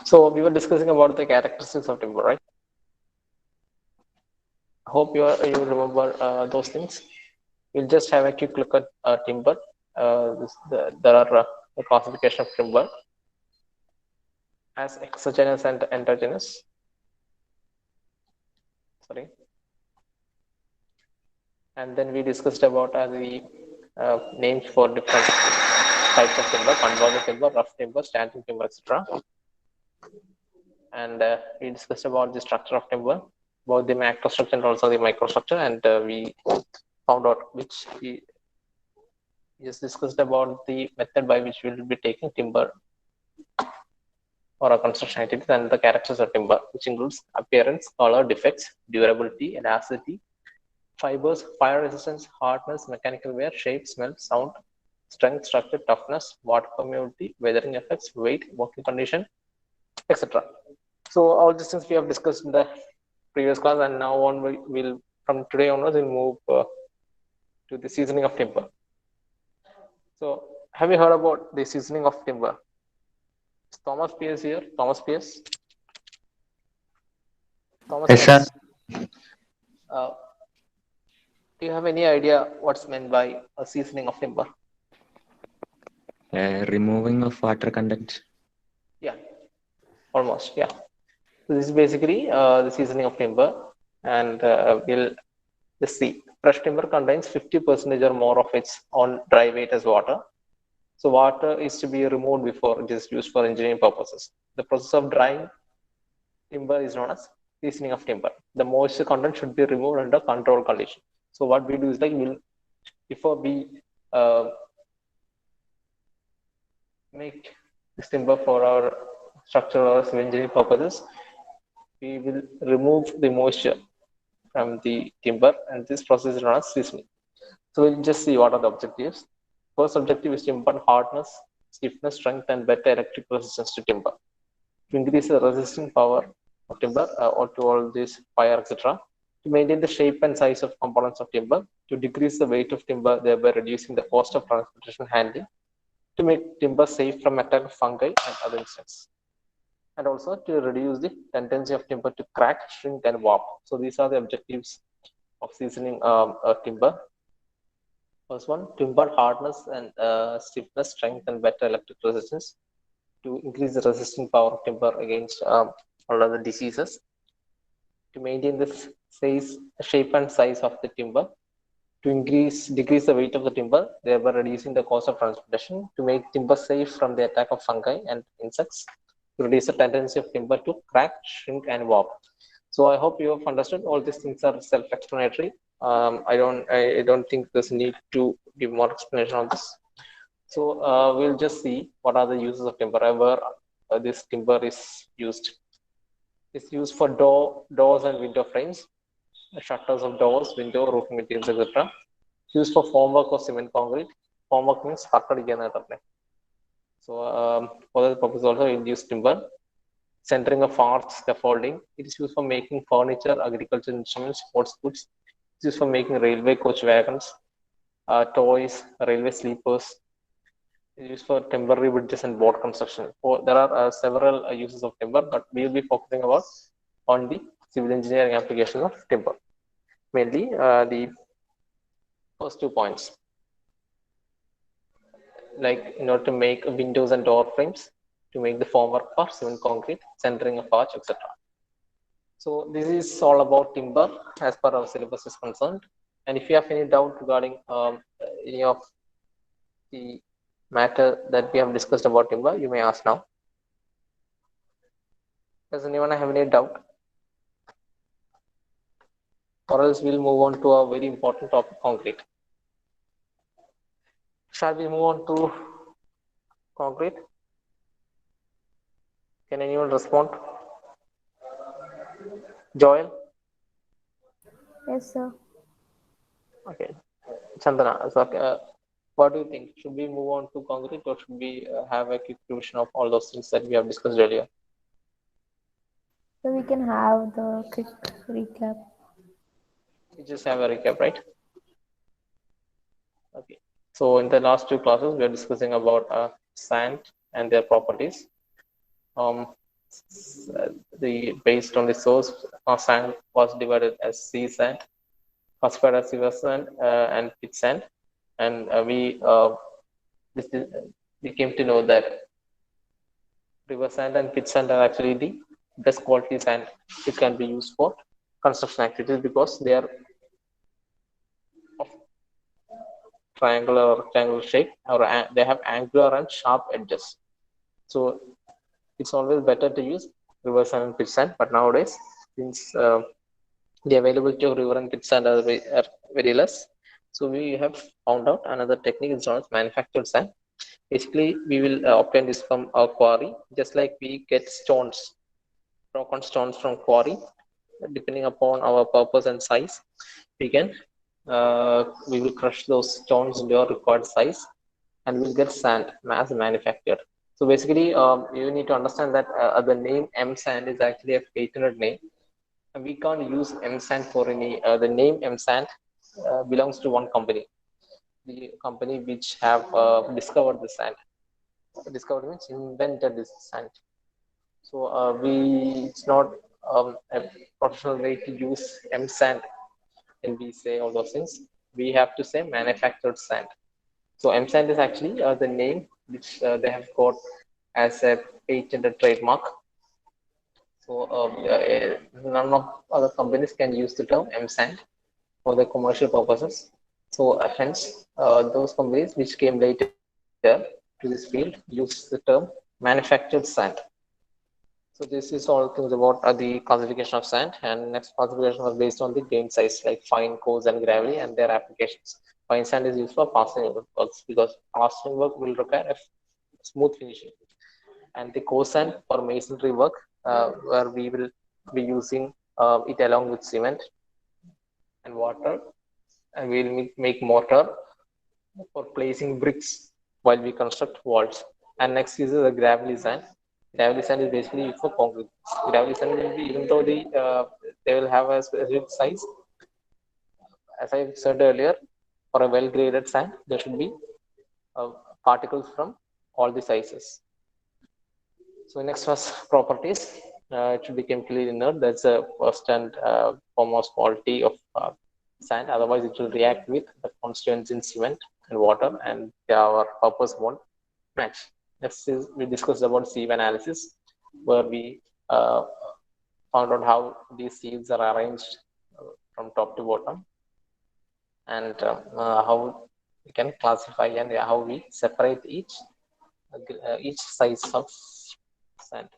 So we were discussing about the characteristics of timber, right? Hope you remember those things. We'll just have a quick look at timber. There are the classification of timber as exogenous and endogenous. Sorry. And then we discussed about the names for different types of timber: converted timber, rough timber, standing timber, etc. And we discussed about the structure of timber, both the macrostructure and also the microstructure, and we found out which we just discussed about the method by which we will be taking timber or a construction activities and the characters of timber, which includes appearance, color, defects, durability, elasticity, fibers, fire resistance, hardness, mechanical wear, shape, smell, sound, strength, structure, toughness, water permeability, weathering effects, weight, working condition, etc. So all these things we have discussed in the previous class, and now on we'll from today onwards we'll move to the seasoning of timber. So have you heard about the seasoning of timber? Is Thomas Pierce here? Thomas Pierce? Thomas Yes, sir. Pierce. Uh, do you have any idea what's meant by a seasoning of timber? Removing of water content. Yeah, almost. Yeah. So this is basically the seasoning of timber, and we'll just see. Fresh timber contains 50% or more of its own dry weight as water. So water is to be removed before it is used for engineering purposes. The process of drying timber is known as seasoning of timber. The moisture content should be removed under controlled condition. So what we do is like before we uh, make this timber for our structural or civil engineering purposes, we will remove the moisture from the timber, and this process is known as seasoning. So we'll just see what are the objectives. First objective is to impart hardness, stiffness, strength, and better electric resistance to timber. To increase the resisting power of timber or to all this fire, etc. To maintain the shape and size of components of timber. To decrease the weight of timber, thereby reducing the cost of transportation and handling. To make timber safe from attack of fungi and other insects. And also to reduce the tendency of timber to crack, shrink, and warp. So these are the objectives of seasoning timber. First one, to impart hardness and stiffness, strength, and better electric resistance. To increase the resisting power of timber against all other diseases. To maintain the size, shape, and size of the timber. To decrease the weight of the timber, thereby reducing the cost of transportation. To make timber safe from the attack of fungi and insects. To reduce the tendency of timber to crack, shrink, and warp. So I hope you have understood. All these things are self-explanatory. I don't think there's need to give more explanation on this. So we'll just see what are the uses of timber. Where this timber is used. It's used for doors and window frames, shutters of doors, window, roofing materials, etc. Used for formwork of cement concrete. Formwork means so for the purpose also we'll use timber. Centering of arch scaffolding. It is used for making furniture, agricultural instruments, sports goods. It's used for making railway coach wagons, toys, railway sleepers. It's used for temporary bridges and boat construction. There are several uses of timber, but we will be focusing about on the civil engineering application of timber. Mainly the first 2 points, like in order to make windows and door frames, to make the formwork for cement concrete, centering of arch, etc. So this is all about timber as per our syllabus is concerned. And if you have any doubt regarding any of the matter that we have discussed about timber, you may ask now. Does anyone have any doubt? Or else we'll move on to a very important topic, concrete. Shall we move on to concrete? Can anyone respond? Joel? Yes, sir. Okay. Chandana, so, what do you think? Should we move on to concrete or should we have a quick revision of all those things that we have discussed earlier? So we can have the quick recap. We just have a recap, right? Okay. So in the last 2 classes, we are discussing about sand and their properties. The based on the source sand was divided as sea sand, classified as river sand and pit sand, and this is, we came to know that river sand and pit sand are actually the best quality sand which can be used for construction activities because they are of triangular or rectangular shape, or they have angular and sharp edges. So it's always better to use river sand and pit sand. But nowadays, since the availability of river and pit sand are very less, so we have found out another technique is known as manufactured sand. Basically, we will obtain this from our quarry, just like we get stones, broken stones from quarry. Depending upon our purpose and size, we can we will crush those stones into our required size, and we'll get sand mass manufactured. So basically, you need to understand that the name M sand is actually a patented name, and we can't use M sand for any. The name M sand belongs to one company, the company which have discovered the sand. Discovered means invented this sand. So it's not a professional way to use M sand when we say all those things. We have to say manufactured sand. So M sand is actually the name which they have got as a patented trademark. So none of other companies can use the term M sand for the commercial purposes. So hence, those companies which came later to this field use the term manufactured sand. So this is all things about the classification of sand, and next classification was based on the grain size like fine, coarse, and gravelly and their applications. Fine sand is used for plastering works because plastering work will require a smooth finishing, and the coarse sand for masonry work where we will be using it along with cement and water, and we will make mortar for placing bricks while we construct walls. And next is the gravelly sand. Gravelly sand is basically used for concrete. Gravelly sand will be, even though they will have a specific size, as I said earlier, for a well graded sand, there should be uh, particles from all the sizes. So next was properties. It should be chemically inert. That's the first and foremost quality of sand. Otherwise, it will react with the constituents in cement and water, and our purpose won't match. Next is we discussed about sieve analysis, where we found out how these sieves are arranged from top to bottom, and how we can classify and how we separate each size of sand.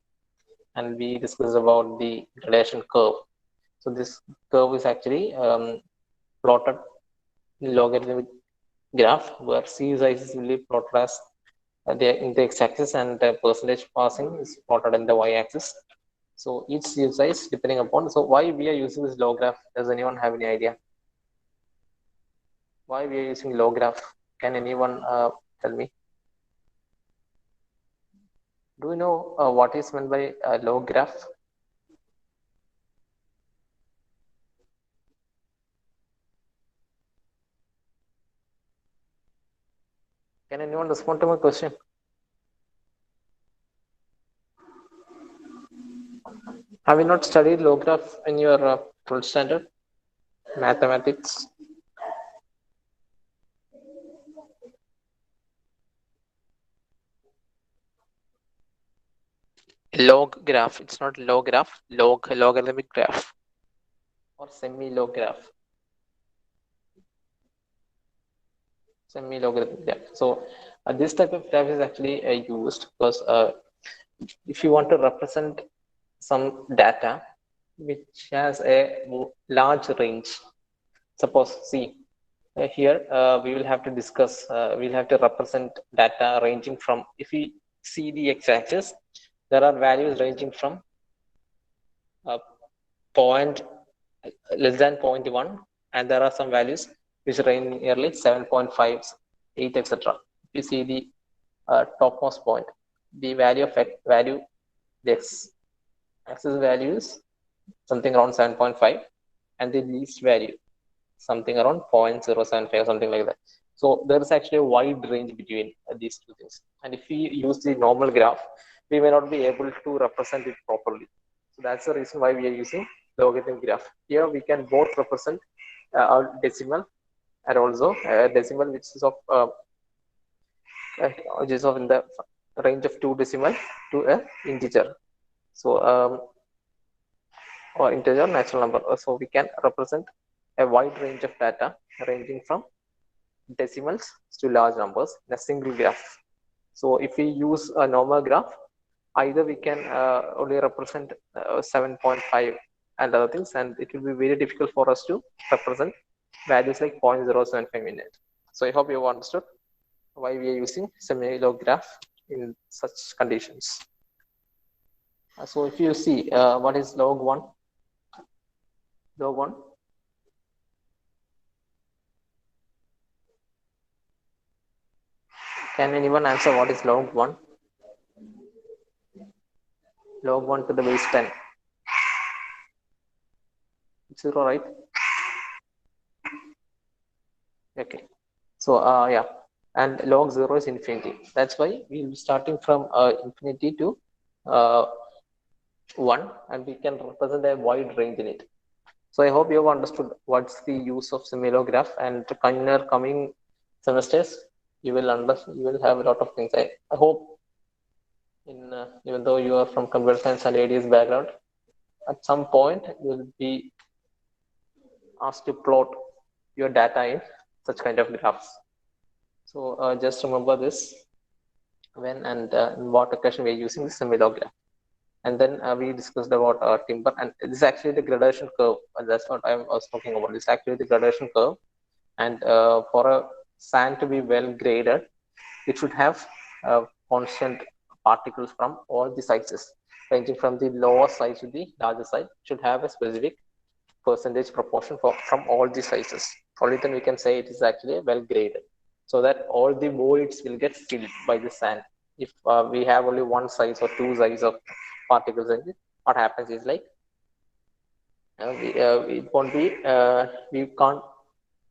And we discussed about the gradation curve. So this curve is actually plotted in logarithmic graph where C size will be plotted as in the x-axis, and the percentage passing is plotted in the y-axis. So each C size depending upon. So why we are using this low graph? Does anyone have any idea? Why we are using low graph? Can anyone tell me? Do you know what is meant by low graph? Can anyone respond to my question? Have you not studied log graph in your 12th standard mathematics? Log graph. It's not log graph. Logarithmic graph or semi-log graph. Semi-logarithmic graph. So this type of graph is actually used because if you want to represent some data which has a large range, suppose see here we will have to discuss, we'll have to represent data ranging from, if we see the x-axis, there are values ranging from point less than 0.1, and there are some values which range nearly 7.5, 8, etc. If you see the topmost point, the value of value, the x-axis value is something around 7.5, and the least value something around 0.075, something like that. So there is actually a wide range between these two things. And if we use the normal graph, we may not be able to represent it properly. So that's the reason why we are using logarithm graph. Here we can both represent our decimal and also a decimal which is of in the range of 2 decimal to a integer. So or integer natural number. So we can represent a wide range of data ranging from decimals to large numbers in a single graph. So if we use a normal graph, either we can only represent 7.5 and other things, and it will be very difficult for us to represent values like 0.075 minute. So I hope you have understood why we are using semi-log graph in such conditions. So if you see what is log 1, log 1, can anyone answer what is log 1? Log 1 to the base 10. It's 0, right? Okay. So yeah, and log 0 is infinity. That's why we'll be starting from infinity to 1, and we can represent a wide range in it. So I hope you have understood what's the use of simulograph, and in your coming semesters you will you will have a lot of things. I hope in even though you are from computer science and ADS background, at some point you will be asked to plot your data in such kind of graphs. So just remember this when and in what occasion we are using the simulograph. And then we discussed about timber, and this is actually the gradation curve, and that's what I was talking about. This is actually the gradation curve, and for a sand to be well graded, it should have constant particles from all the sizes, ranging from the lower size to the larger size. It should have a specific percentage proportion from all the sizes. Only then we can say it is actually well graded, so that all the voids will get filled by the sand. If we have only one size or two size of particles in it, what happens is like it won't be we can't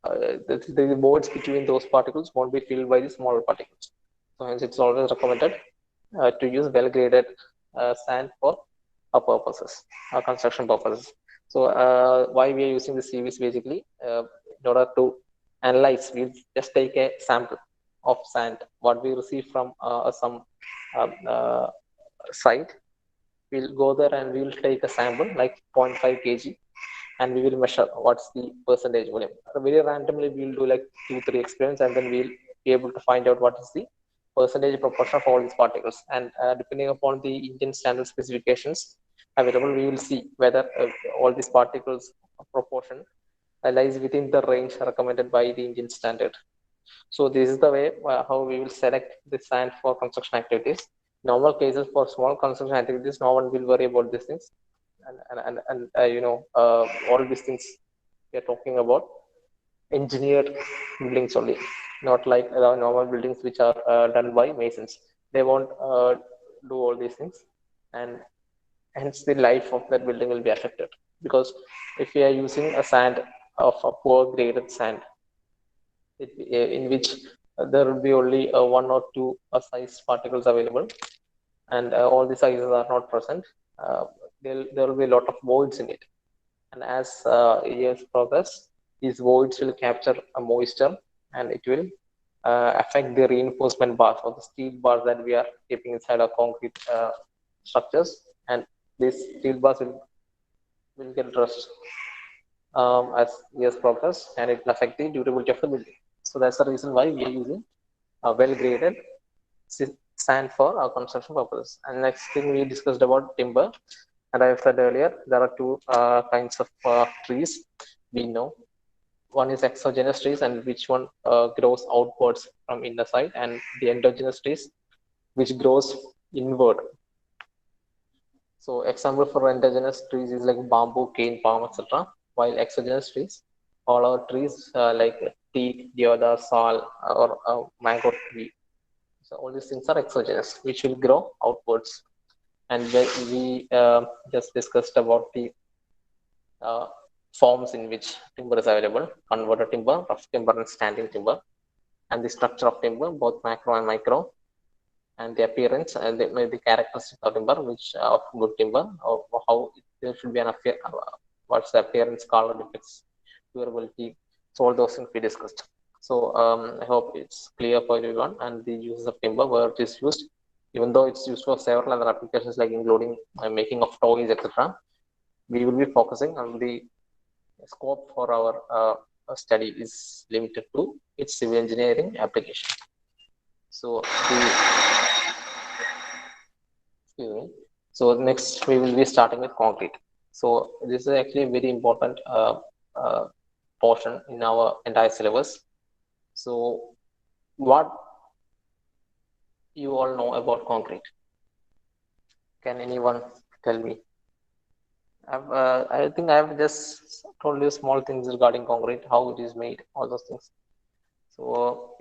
the voids between those particles won't be filled by the smaller particles. So hence it's always recommended to use well graded sand for our purposes, our construction purposes. So why we are using the CVs basically in order to analyze, we just take a sample of sand what we receive from some site. We'll go there and we'll take a sample like 0.5 kg, and we will measure what's the percentage volume. Very randomly we'll do like 2-3 experiments, and then we'll be able to find out what is the percentage proportion of all these particles. And depending upon the Indian standard specifications available, we will see whether all these particles proportion lies within the range recommended by the Indian standard. So this is the way how we will select the sand for construction activities. Normal cases for small construction activities, no one will worry about these things. And all these things we are talking about engineered buildings only, not like the normal buildings which are done by masons. They won't do all these things, and hence the life of that building will be affected. Because if we are using a sand of a poor graded sand, in which there will be only one or two size particles available, and all the sizes are not present, there will be a lot of voids in it. And as years progress, these voids will capture a moisture, and it will affect the reinforcement bars or the steel bars that we are keeping inside our concrete structures, and these steel bars will get rust as years progress, and it will affect the durability of the building. So that's the reason why we are using a well-graded sand for our construction purposes. And next thing we discussed about timber, and I said earlier there are two kinds of trees we know. One is exogenous trees, and which one grows outwards from inner side, and the endogenous trees which grows inward. So example for endogenous trees is like bamboo, cane, palm, etc. While exogenous trees, all our trees like teak, deodar, sal, or mango tree. So all these things are exogenous, which will grow outwards. And we just discussed about the forms in which timber is available: converted timber, rough timber, and standing timber, and the structure of timber, both macro and micro. and the appearance and the characteristics of timber, which of good timber, or how there should be an affair, what's the appearance, color, defects, durability. So all those things we discussed. So I hope it's clear for everyone. And the uses of timber, where it is used, even though it's used for several other applications like including making of toys, etc., we will be focusing on the scope for our study is limited to its civil engineering application. So the excuse me. So next we will be starting with concrete. So this is actually a very important uh, portion in our entire syllabus. So what you all know about concrete? Can anyone tell me? I think I've just told you small things regarding concrete, how it is made, all those things. So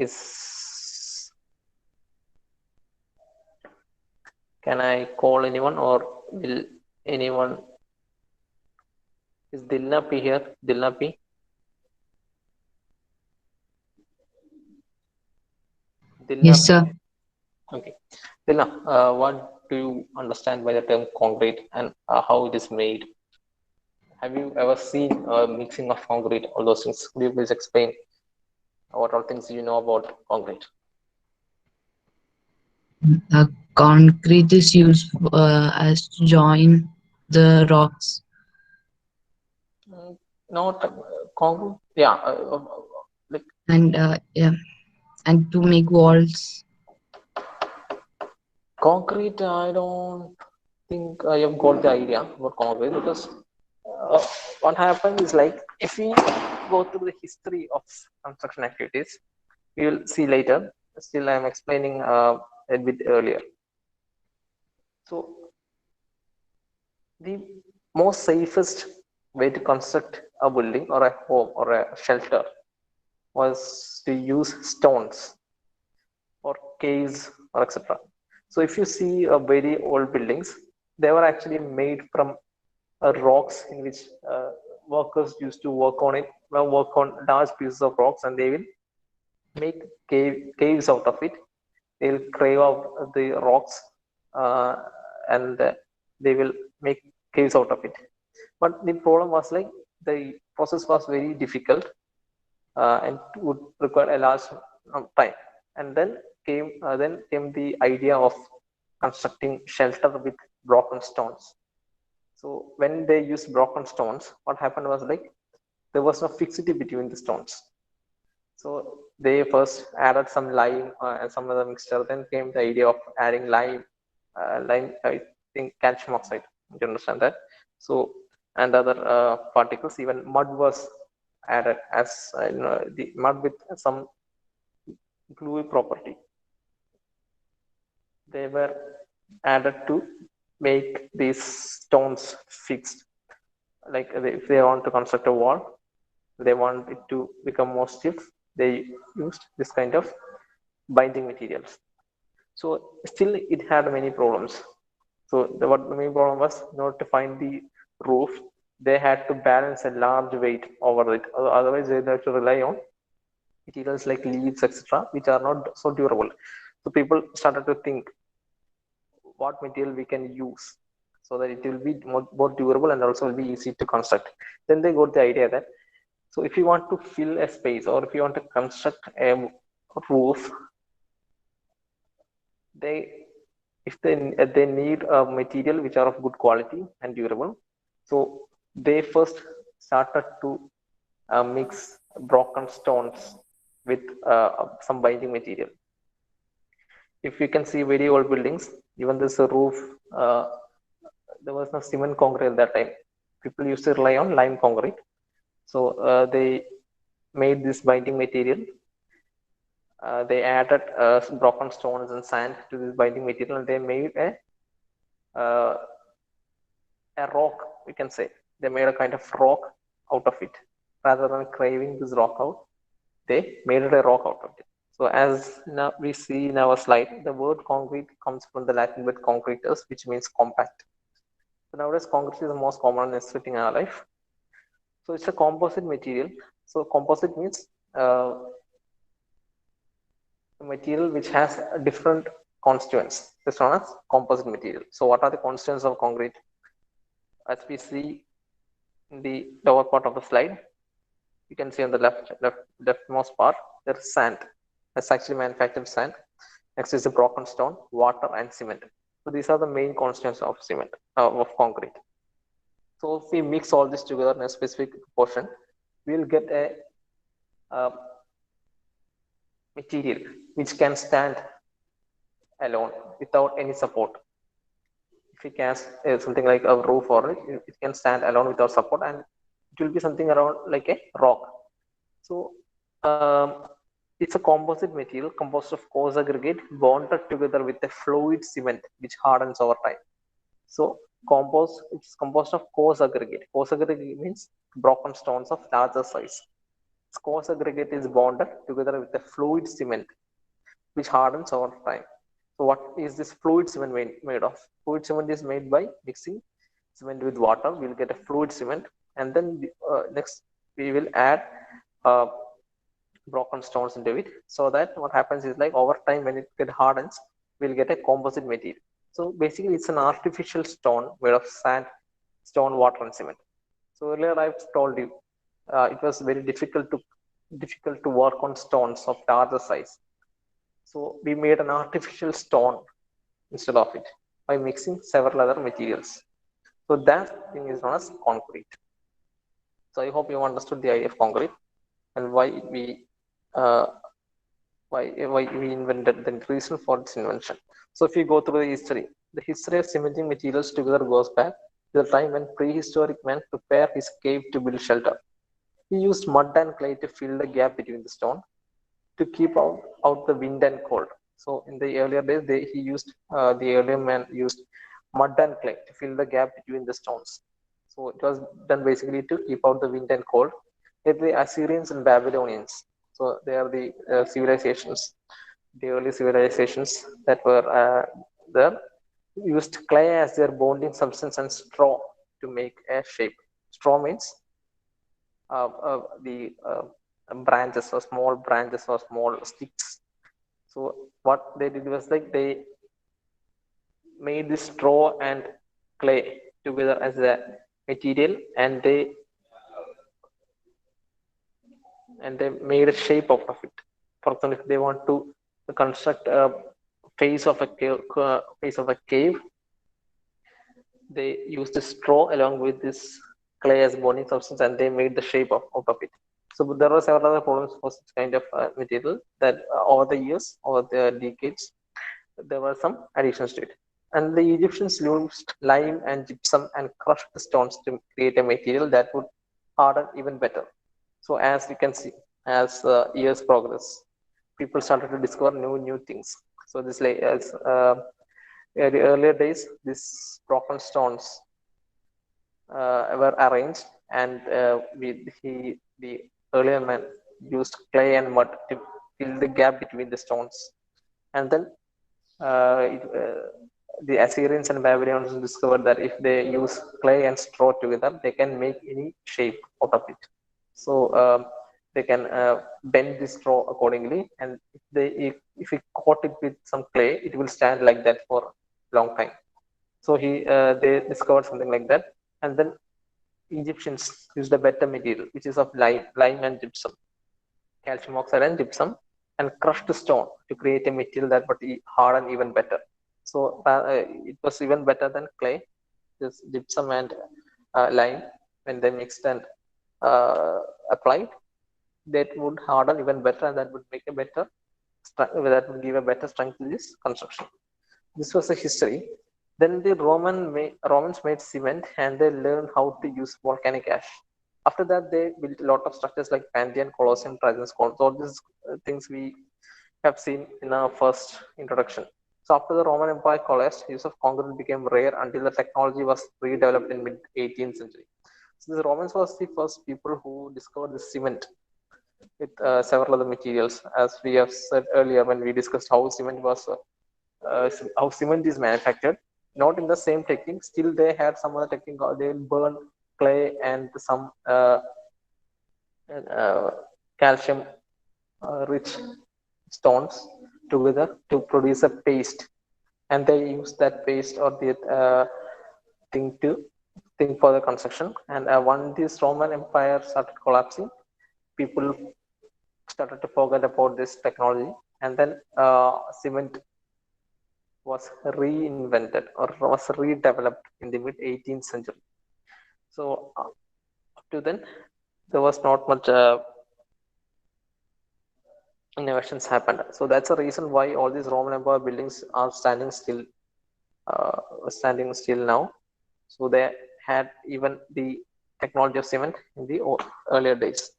can I call anyone, or will anyone? Is Dilna P here? Dilna P? Dilna Yes, P? sir. Okay. Dilna, what do you understand by the term concrete, and how it is made? Have you ever seen mixing of concrete, all those things? Could you please explain what all things you know about concrete? Concrete is used as to join the rocks. Not concrete. Yeah. Like And yeah, and to make walls. concrete, I don't think I have got the idea about concrete, because uh, what happens is, like, if we go through the history of construction activities, we will see later. Still, I am explaining a bit earlier. So the most safest way to construct a building or a home or a shelter was to use stones or caves or etc. So if you see very old buildings, they were actually made from rocks in which workers used to work on it, work on large pieces of rocks, and they will make caves out of it. They'll crave out the rocks, uh, and they will make caves out of it. But the problem was, like, the process was very difficult, and would require a large time. And then came the idea of constructing shelter with broken stones. So when they used broken stones, what happened was, like, there was no fixity between the stones. So they first added some lime and some other mixture. Then came the idea of adding lime, I think calcium oxide. You understand that? So, and other particles, even mud was added as the mud with some gluey property. They were added to make these stones fixed. Like, if they want to construct a wall, they want it to become more stiff, they used this kind of binding materials. So still it had many problems. So what the main problem was, in order to find the roof, they had to balance a large weight over it. Otherwise, they had to rely on materials like leaves, etc., which are not so durable. So people started to think what material we can use so that it will be more durable and also will be easy to construct. Then they got the idea that, so if you want to fill a space, or if you want to construct a roof, they if they need a material which are of good quality and durable. So they first started to mix broken stones with some binding material. If you can see very old buildings, even this roof, there was no cement concrete at that time. People used to rely on lime concrete. So they made this binding material. They added broken stones and sand to this binding material, and they made a rock, we can say. They made a kind of rock out of it. Rather than craving this rock out, they made it a rock out of it. So as now we see in our slide, the word concrete comes from the Latin word concretus, which means compact. So nowadays, concrete is the most common necessity in our life. So it's a composite material. So composite means a material which has a different constituents. This known as composite material. So what are the constituents of concrete? As we see in the lower part of the slide, you can see on the leftmost part, there's sand. That's actually manufactured sand. Next is the broken stone, water, and cement. So these are the main constituents of cement, of concrete. So if we mix all this together in a specific proportion, we'll get a material which can stand alone without any support. If we cast something like a roof or it can stand alone without support, and it will be something around like a rock. So it's a composite material composed of coarse aggregate bonded together with a fluid cement which hardens over time. So it's composed of coarse aggregate. Coarse aggregate means broken stones of larger size. Coarse aggregate is bonded together with a fluid cement which hardens over time. So what is this fluid cement made of? Fluid cement is made by mixing cement with water. We'll get a fluid cement, and then next we will add broken stones into it. So that what happens is like over time when it get hardens, we'll get a composite material. So basically, it's an artificial stone made of sand, stone, water, and cement. So earlier I've told you it was very difficult to work on stones of larger size. So we made an artificial stone instead of it by mixing several other materials. So that thing is known as concrete. So I hope you understood the idea of concrete and why we invented the reason for its invention. So if you go through the history of cementing materials together goes back to the time when prehistoric man prepared his cave to build shelter. He used mud and clay to fill the gap between the stone to keep out the wind and cold. So in the earlier days, the earlier man used mud and clay to fill the gap between the stones. So it was done basically to keep out the wind and cold. Yet the Assyrians and Babylonians, so they are the civilizations, the early civilizations that were there, used clay as their bonding substance and straw to make a shape. Straw means the branches or small branches or small sticks. So what they did was like they made this straw and clay together as a material, and they made a shape out of it. For example, if they want to construct a face of a cave, they used the straw along with this clay as bonding substance, and they made the shape out of it. So there were several other problems for such kind of material that over the years, over the decades, there were some additions to it. And the Egyptians used lime and gypsum and crushed the stones to create a material that would harden even better. So as you can see, as years progress, people started to discover new things. So this as in the earlier days, these broken stones were arranged, and the earlier man used clay and mud to fill the gap between the stones, and then the Assyrians and Babylonians discovered that if they use clay and straw together, they can make any shape out of it. So they can bend the straw accordingly, and if we coat it with some clay, it will stand like that for a long time. So they discovered something like that, and then Egyptians used a better material, which is of lime and gypsum, calcium oxide and gypsum, and crushed stone to create a material that would harden even better. So it was even better than clay. This gypsum and lime, when they mixed and applied, that would harden even better, and that would make a better that would give a better strength to this construction. This was a history. Then the Romans made cement, and they learned how to use volcanic ash. After that, they built a lot of structures like Pantheon, Colosseum, Trajan's Colosseum. All these things we have seen in our first introduction. So after the Roman Empire collapsed, use of concrete became rare until the technology was redeveloped in mid 18th century. So the Romans was the first people who discovered the cement with several other materials, as we have said earlier when we discussed how cement is manufactured. Not in the same technique, still they had some other technique. They will burn clay and some calcium rich stones together to produce a paste, and they use that paste or the thing for the construction. And once this Roman Empire started collapsing, people started to forget about this technology, and then cement was reinvented or was redeveloped in the mid 18th century. So up to then, there was not much innovations happened. So that's the reason why all these Roman Empire buildings are standing still now. So they had even the technology of cement in the earlier days.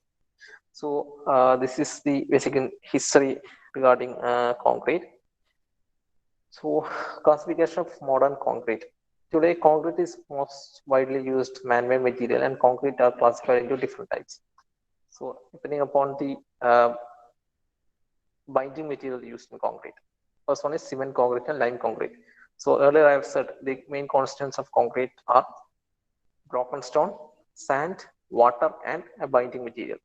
So this is the basic history regarding concrete. So classification of modern concrete. Today, concrete is most widely used man-made material, and concrete are classified into different types. So depending upon the binding material used in concrete. First one is cement concrete and lime concrete. So earlier I have said the main constituents of concrete are broken stone, sand, water, and a binding material.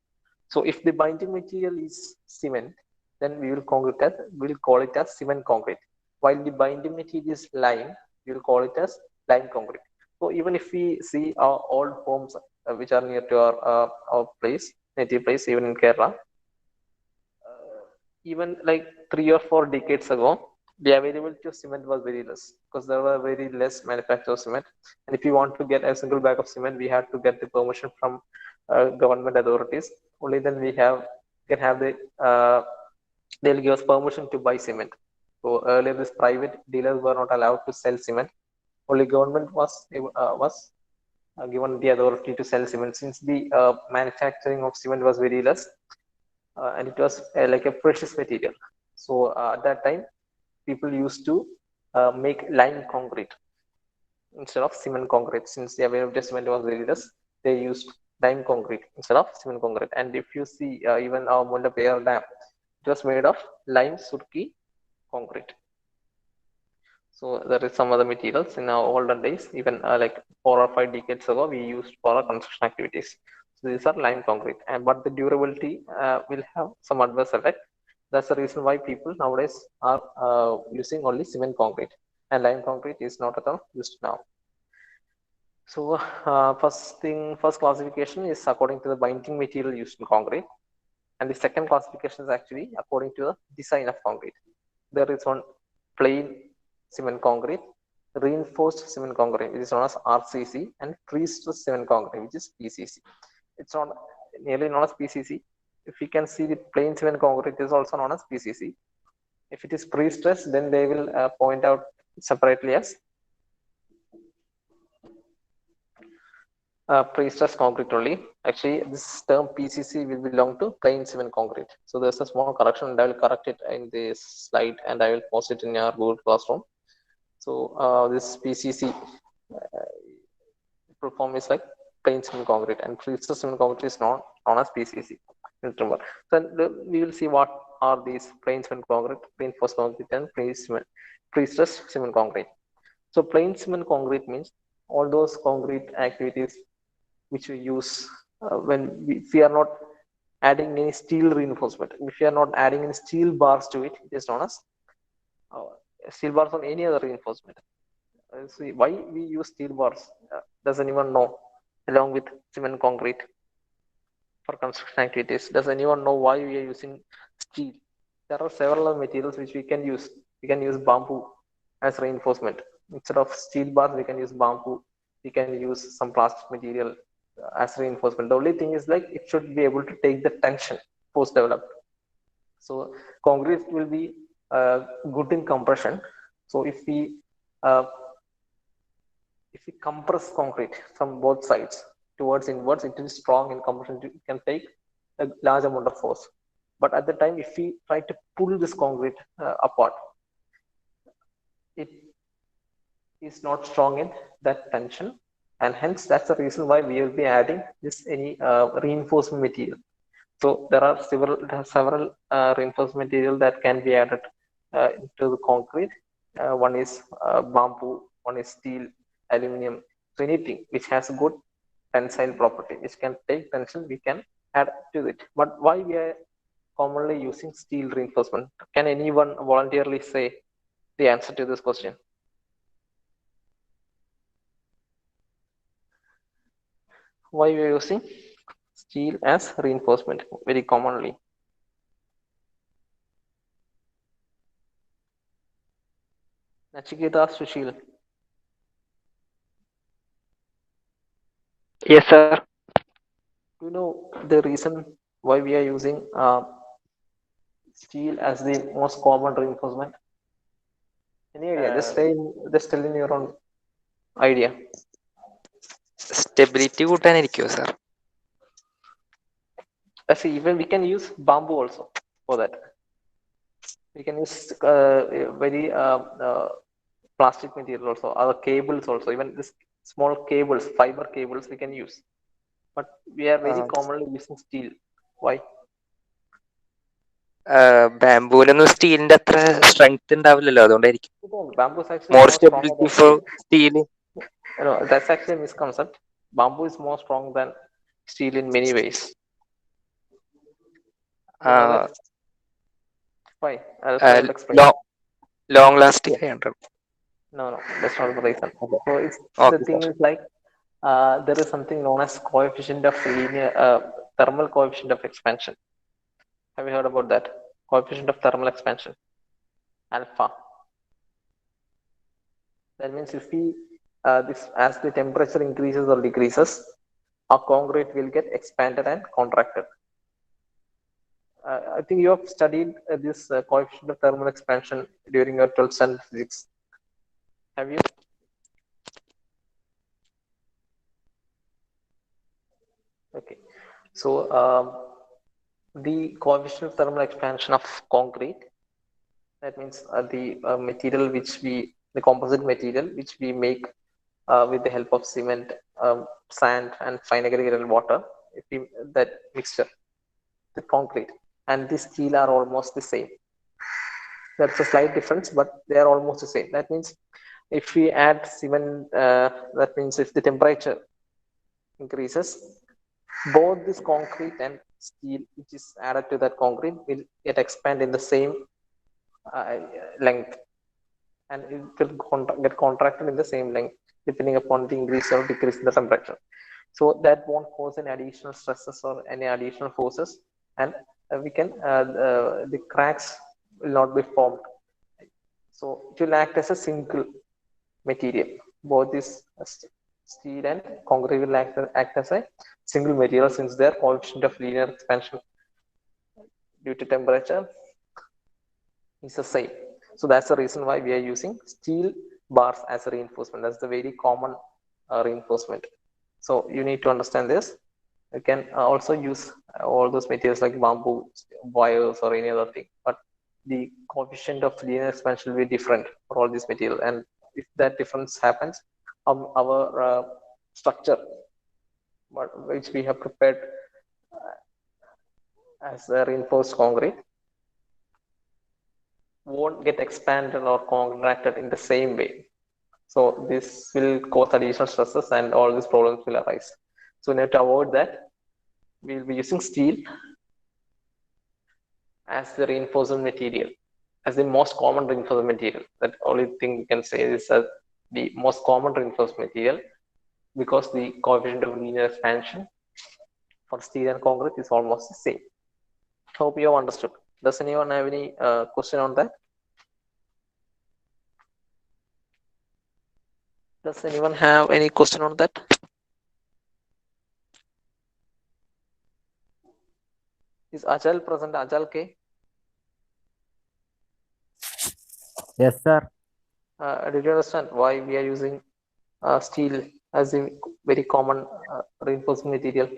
So if the binding material is cement, then we will call it as cement concrete. While the binding material is lime, we will call it as lime concrete. So even if we see our old homes which are near to our native place, even in Kerala, even like 3 or 4 decades ago, the availability of cement was very less because there were very less manufactured cement. And if you want to get a single bag of cement, we had to get the permission from government authorities. Only then we can have they'll give us permission to buy cement. So earlier, this private dealers were not allowed to sell cement. Only government was given the authority to sell cement since the manufacturing of cement was very less. And it was like a precious material. So at that time, people used to make lime concrete instead of cement concrete. Since the availability of cement was very less, they used lime concrete instead of cement concrete. And if you see even our Mullapeyyar Dam, it was made of lime surki concrete. So there is some other materials in our olden days, even like 4 or 5 decades ago, we used for our construction activities. So these are lime concrete, but the durability will have some adverse effect. That's the reason why people nowadays are using only cement concrete, and lime concrete is not at all used now. So first classification is according to the binding material used in concrete, and the second classification is actually according to the design of concrete. There is one plain cement concrete, reinforced cement concrete, which is known as RCC, and pre-stressed cement concrete, which is PCC. It's not nearly known as PCC. If you can see, the plain cement concrete is also known as PCC. If it is pre-stressed, then they will point out separately as pre-stressed concrete only. Actually, this term PCC will belong to plain cement concrete. So there's a small correction, and I will correct it in this slide, and I will post it in your Google Classroom. So this PCC full form is like plain cement concrete, and pre-stressed cement concrete is known as PCC. Remember. So we will see what are these plain cement concrete, reinforced concrete, and pre-stressed cement concrete. So plain cement concrete means all those concrete activities which we use when if we are not adding any steel reinforcement, if we are not adding any steel bars to it, it is known as steel bars or any other reinforcement. See why we use steel bars. Does anyone know? Along with cement concrete for construction activities, does anyone know why we are using steel? There are several materials which we can use. We can use bamboo as reinforcement. Instead of steel bars, we can use bamboo. We can use some plastic material as reinforcement. The only thing is like it should be able to take the tension post developed. So concrete will be good in compression. So uh, if we compress concrete from both sides towards inwards, it is strong in compression. It can take a large amount of force. But at the time, if we try to pull this concrete apart, it is not strong in that tension, and hence that's the reason why we will be adding this any reinforcement material. So there are several reinforcement material that can be added into the concrete. One is bamboo, one is steel, aluminum. So anything which has a good tensile property, which can take tension, we can add to it. But why we are commonly using steel reinforcement? Can anyone voluntarily say the answer to this question? Why we are using steel as reinforcement very commonly? Nachiketa, Sushil. Yes, sir. Do you know the reason why we are using steel as the most common reinforcement? Any idea? Just tell in your own idea. Stability കൂട്ടാനായിരിക്കുമോ sir? See, even we can use bamboo also for that. We can use very plastic material also, other cables also, even this small cables, fiber cables we can use. But we are very commonly using steel. Why? ബാംബൂലൊന്നും സ്റ്റീലിന്റെ അത്ര strength ഉണ്ടാവില്ലല്ലോ, അതുകൊണ്ടായിരിക്കും. Bamboo is actually more more stronger stability than for steel. Steel. No, that's actually a misconception. Bamboo is more strong than steel in many ways. You know that? Why? I'll explain. Long lasting ആയിട്ടുണ്ട്. No, that's not the reason. So it's Okay, the thing is like there is something known as coefficient of linear thermal coefficient of expansion. Have you heard about that? Coefficient of thermal expansion, alpha. That means if we this as the temperature increases or decreases, our concrete will get expanded and contracted. I think you have studied this coefficient of thermal expansion during your 12th standard physics. Have you? Okay. So the coefficient of thermal expansion of concrete, that means the material which the composite material which we make with the help of cement, sand, and fine aggregated water, that mixture, the concrete and the steel are almost the same. That's a slight difference, but they are almost the same. That means if we add cement, that means if the temperature increases, both this concrete and steel which is added to that concrete will get expand in the same length, and it will get contracted in the same length depending upon the increase or decrease in the temperature. So that won't cause any additional stresses or any additional forces, and we can the cracks will not be formed. So it will act as a single material. Both this steel and concrete will act as a single material since their coefficient of linear expansion due to temperature is the same. So that's the reason why we are using steel bars as a reinforcement. That's the very common reinforcement. So you need to understand this. You can also use all those materials like bamboo, wires, or any other thing, but the coefficient of linear expansion will be different for all these materials. And if that difference happens, our structure, which we have prepared as a reinforced concrete, won't get expanded or contracted in the same way. So this will cause additional stresses and all these problems will arise. So in order to avoid that, we will be using steel as the reinforcement material, as the most common reinforcement material. That only thing we can say is that the most common reinforcement material, because the coefficient of linear expansion for steel and concrete is almost the same. Hope you have understood. Does anyone have any question on that? Does anyone have any question on that? Is Ajal present? Ajal K? Yes, sir. Did you understand why we are using steel as a very common reinforcement material?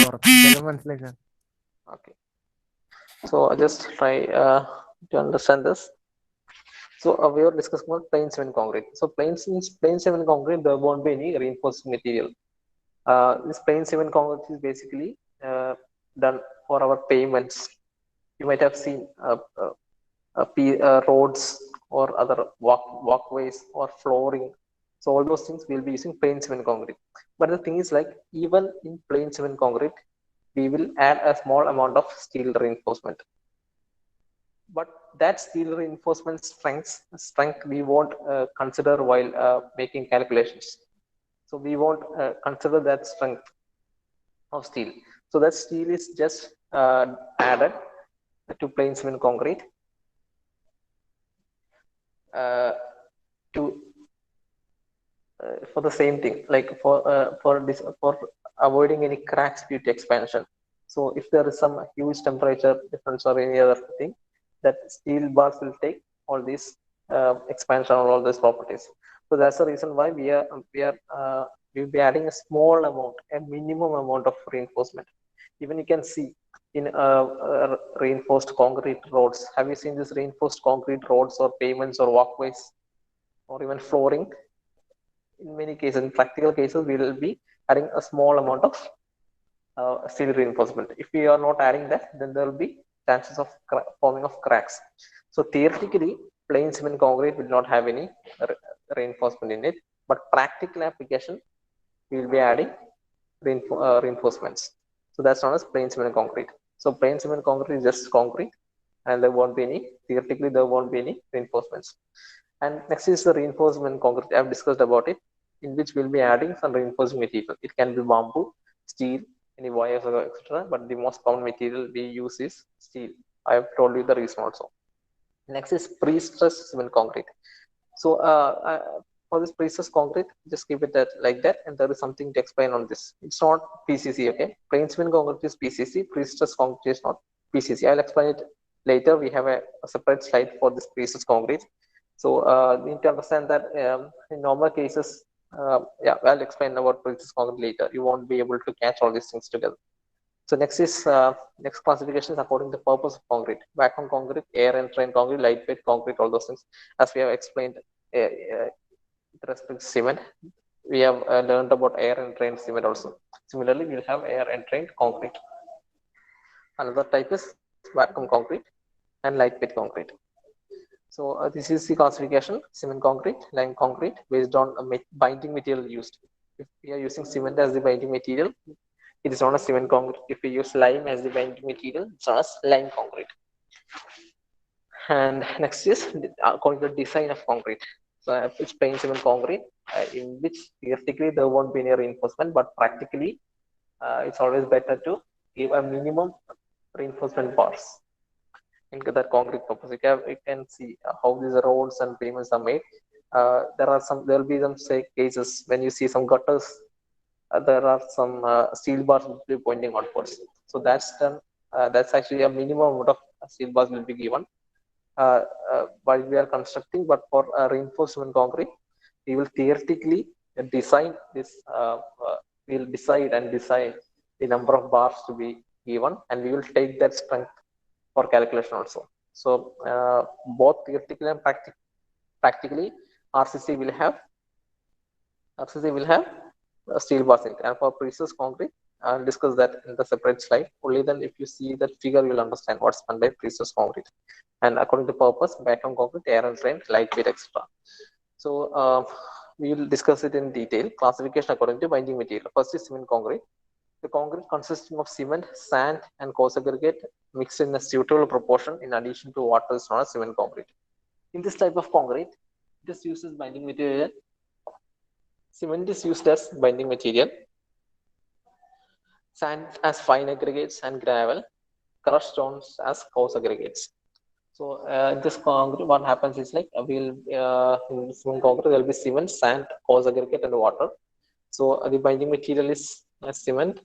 കുറച്ചെല്ലാം മനസ്സിലായി sir. Okay. So I just try to understand this. So we are discussing about plain cement concrete. So plain cement concrete, there won't be any reinforcement material. This plain cement concrete is basically done for our pavements. You might have seen roads or other walkways or flooring. So all those things we'll be using plain cement concrete. But the thing is, like, even in plain cement concrete, we will add a small amount of steel reinforcement. But that steel reinforcement strength we won't consider while making calculations. So we won't consider that strength of steel. So that steel is just added to plain cement concrete to for the same thing, like for avoiding any cracks due to expansion. So if there is some huge temperature difference or any other thing, that steel bars will take all these expansion or all these properties. So that's the reason why we'll be adding a small amount, a minimum amount of reinforcement. Even you can see in reinforced concrete roads. Have you seen this reinforced concrete roads or pavements or walkways or even flooring? In many cases, in practical cases, we will be adding a small amount of steel reinforcement. If we are not adding that, then there will be chances of forming of cracks. So theoretically, plain cement concrete will not have any reinforcement in it, but practical application, we will be adding reinforcements. So that's known as plain cement concrete. So plain cement concrete is just concrete, and there won't be any, theoretically, there won't be any reinforcements. And next is the reinforcement concrete. I've discussed about it, in which we'll be adding some reinforcing material. It can be bamboo, steel, any wires, etc. But the most common material we use is steel. I have told you the reason also. Next is pre-stressed cement concrete. So for this pre-stressed concrete, just keep it like that, and there is something to explain on this. It's not PCC, okay? Plain cement concrete is PCC. Pre-stressed concrete is not PCC. I'll explain it later. We have a separate slide for this pre-stressed concrete. So we need to understand that in normal cases, I'll explain about pre-stressed concrete later. You won't be able to catch all these things together. So next is next classification is according to the purpose of concrete. Vacuum concrete, air and train concrete, lightweight concrete, all those things. As we have explained with respect to cement, we have learned about air and trained cement also. Similarly, we will have air and trained concrete. Another type is vacuum concrete and lightweight concrete. So this is the classification: cement concrete, lime concrete, based on binding material used. If we are using cement as the binding material, it is known as cement concrete. If we use lime as the binding material, it's known as lime concrete. And next is according to the design of concrete. So it's plain cement concrete, in which theoretically there won't be any reinforcement, but practically it's always better to give a minimum reinforcement bars into that concrete purpose. You can see how these roads and pavements are made. There will be some cases when you see some gutters. There are some steel bars will be pointing outwards. So that's done. That's actually a minimum amount of steel bars will be given while we are constructing. But for reinforcement concrete, we will theoretically design this. We'll decide and decide the number of bars to be given, and we will take that strength for calculation also. So both theoretically and practically, RCC will have steel bars in it. And for pre-stressed concrete, I'll discuss that in the separate slide. Only then, if you see that figure, you'll understand what's meant by pre-stressed concrete. And according to purpose, vacuum concrete, air and train, lightweight, etc. So we will discuss it in detail. Classification according to binding material. First is cement concrete. The concrete consisting of cement, sand, and coarse aggregate mixed in a suitable proportion in addition to water is known as cement concrete. In this type of concrete, it is used as binding material. Cement is used as binding material, sand as fine aggregates, and gravel, crushed stones as coarse aggregates. So in this concrete, what happens is like in cement concrete there will be cement, sand, coarse aggregate, and water. So the binding material is cement,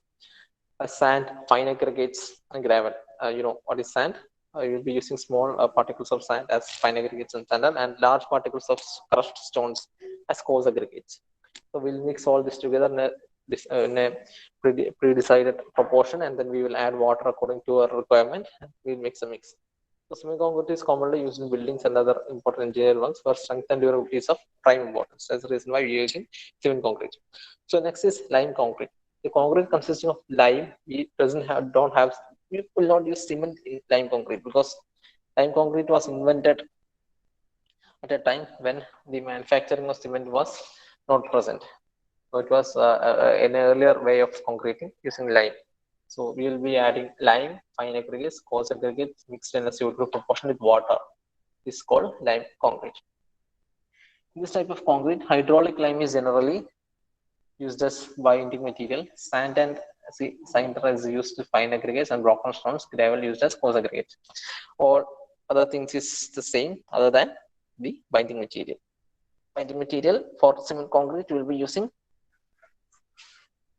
sand, fine aggregates, and gravel. You know what is sand? You will be using small particles of sand as fine aggregates and sand, and large particles of crushed stones as coarse aggregates. So we'll mix all this together in a pre-decided proportion, and then we will add water according to our requirement. We'll mix a mix. So cement concrete is commonly used in buildings and other important engineering works for strength and durability is of prime importance. That's the reason why we are using cement concrete. So next is lime concrete. The concrete consisting of lime, we will not use cement in lime concrete, because lime concrete was invented at a time when the manufacturing of cement was not present. So it was an earlier way of concreting using lime. So we will be adding lime, fine aggregates, coarse aggregates mixed in a suitable proportion with water. This is called lime concrete. In this type of concrete, hydraulic lime is generally used as binding material. Sand and cinder is used to fine aggregates, and broken stones, gravel used as coarse aggregates. Or other things is the same other than the binding material. Binding material for cement concrete will be using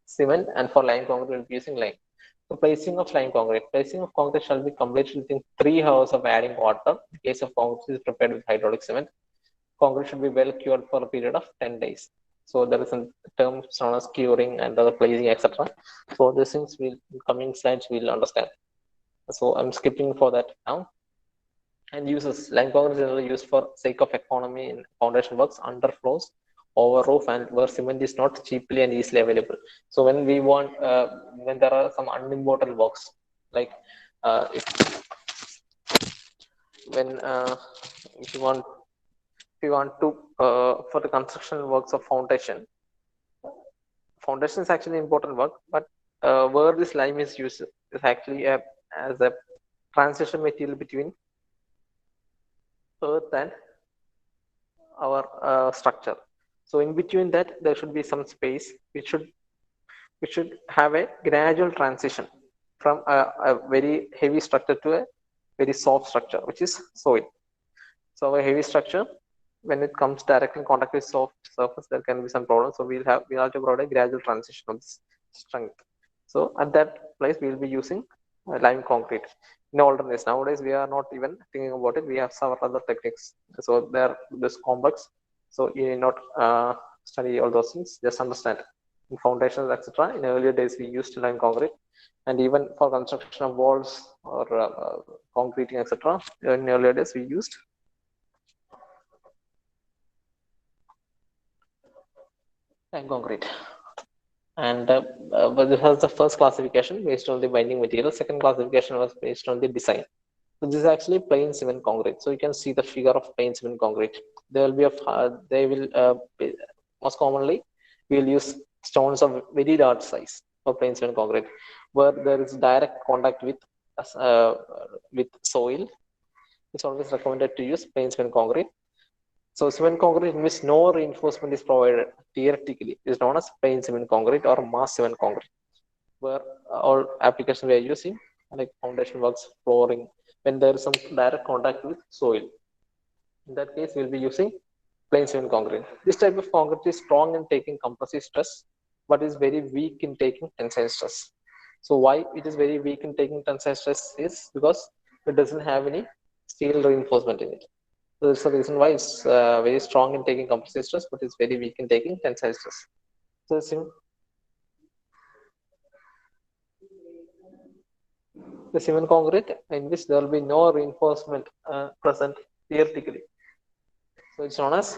cement, and for lime concrete will be using lime. So placing of lime concrete. Placing of concrete shall be completed within 3 hours of adding water. In case of concrete is prepared with hydraulic cement, concrete should be well cured for a period of 10 days. So there is a term known as curing and other placing, etc. So these things will in coming slides we'll understand. So I'm skipping for that now. And uses. Lime concrete is generally used for sake of economy in foundation works, underfloors, over roof, and where cement is not cheaply and easily available. So when we want, when there are some unimportant works, like if when if you want to for the construction works of foundation is actually important work, but where this lime is used is actually as a transition material between earth and our structure. So in between that there should be some space which should have a gradual transition from a very heavy structure to a very soft structure, which is soil. So a heavy structure, when it comes directly in contact with soft surface, there can be some problems. So we'll have to provide a gradual transition of this strength. So at that place we'll be using lime concrete. In older days, nowadays we are not even thinking about it. We have several other techniques. So they're this complex. So you need not study all those things. Just understand. In foundations, etc. In earlier days we used lime concrete, and even for construction of walls or concreting, etc. In earlier days we used lime concrete. And but this was the first classification based on the binding material. Second classification was based on the design. So this is actually plain cement concrete. So you can see the figure of plain cement concrete. There will be they will most commonly we will use stones of very large size for plain cement concrete, where there is direct contact uh, with soil. It's always recommended to use plain cement concrete. So cement concrete in which no reinforcement is provided theoretically is known as plain cement concrete or mass cement concrete, where all applications we are using like foundation works, flooring, when there is some direct contact with soil. In that case, we'll be using plain cement concrete. This type of concrete is strong in taking compressive stress, but is very weak in taking tensile stress. So why it is very weak in taking tensile stress is because it doesn't have any steel reinforcement in it. So that's the reason why it's very strong in taking compressive stress, but it's very weak in taking tensile stress. So the cement concrete in which there will be no reinforcement present theoretically. So it's known as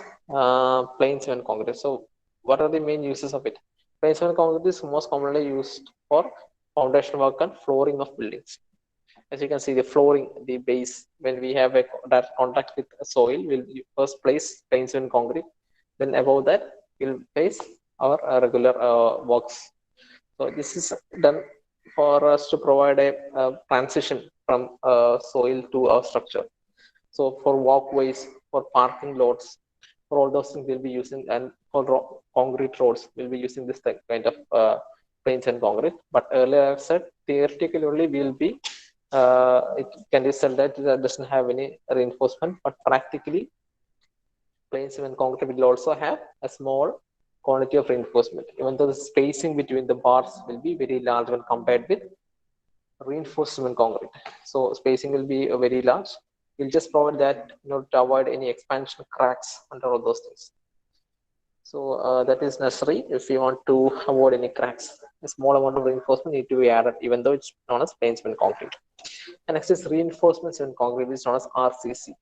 plain cement concrete. So what are the main uses of it? Plain cement concrete is most commonly used for foundation work and flooring of buildings. As you can see, the flooring, the base, when we have a direct contact with soil, we'll first place plain cement concrete. Then above that, we'll place our regular works. So this is done for us to provide a transition from soil to our structure. So for walkways, for parking lots, for all those things we'll be using, and for concrete roads, we'll be using this kind of plain cement concrete. But earlier I've said theoretically only we'll be it can be said that it doesn't have any reinforcement, but practically plain cement concrete will also have a small quantity of reinforcement, even though the spacing between the bars will be very large when compared with reinforced cement concrete. So spacing will be very large. We'll just provide that in order to avoid any expansion cracks under all those things. So that is necessary if you want to avoid any cracks. A small amount of reinforcement need to be added, even though it's known as plain cement concrete. And next is reinforcement cement concrete, which is known as RCC.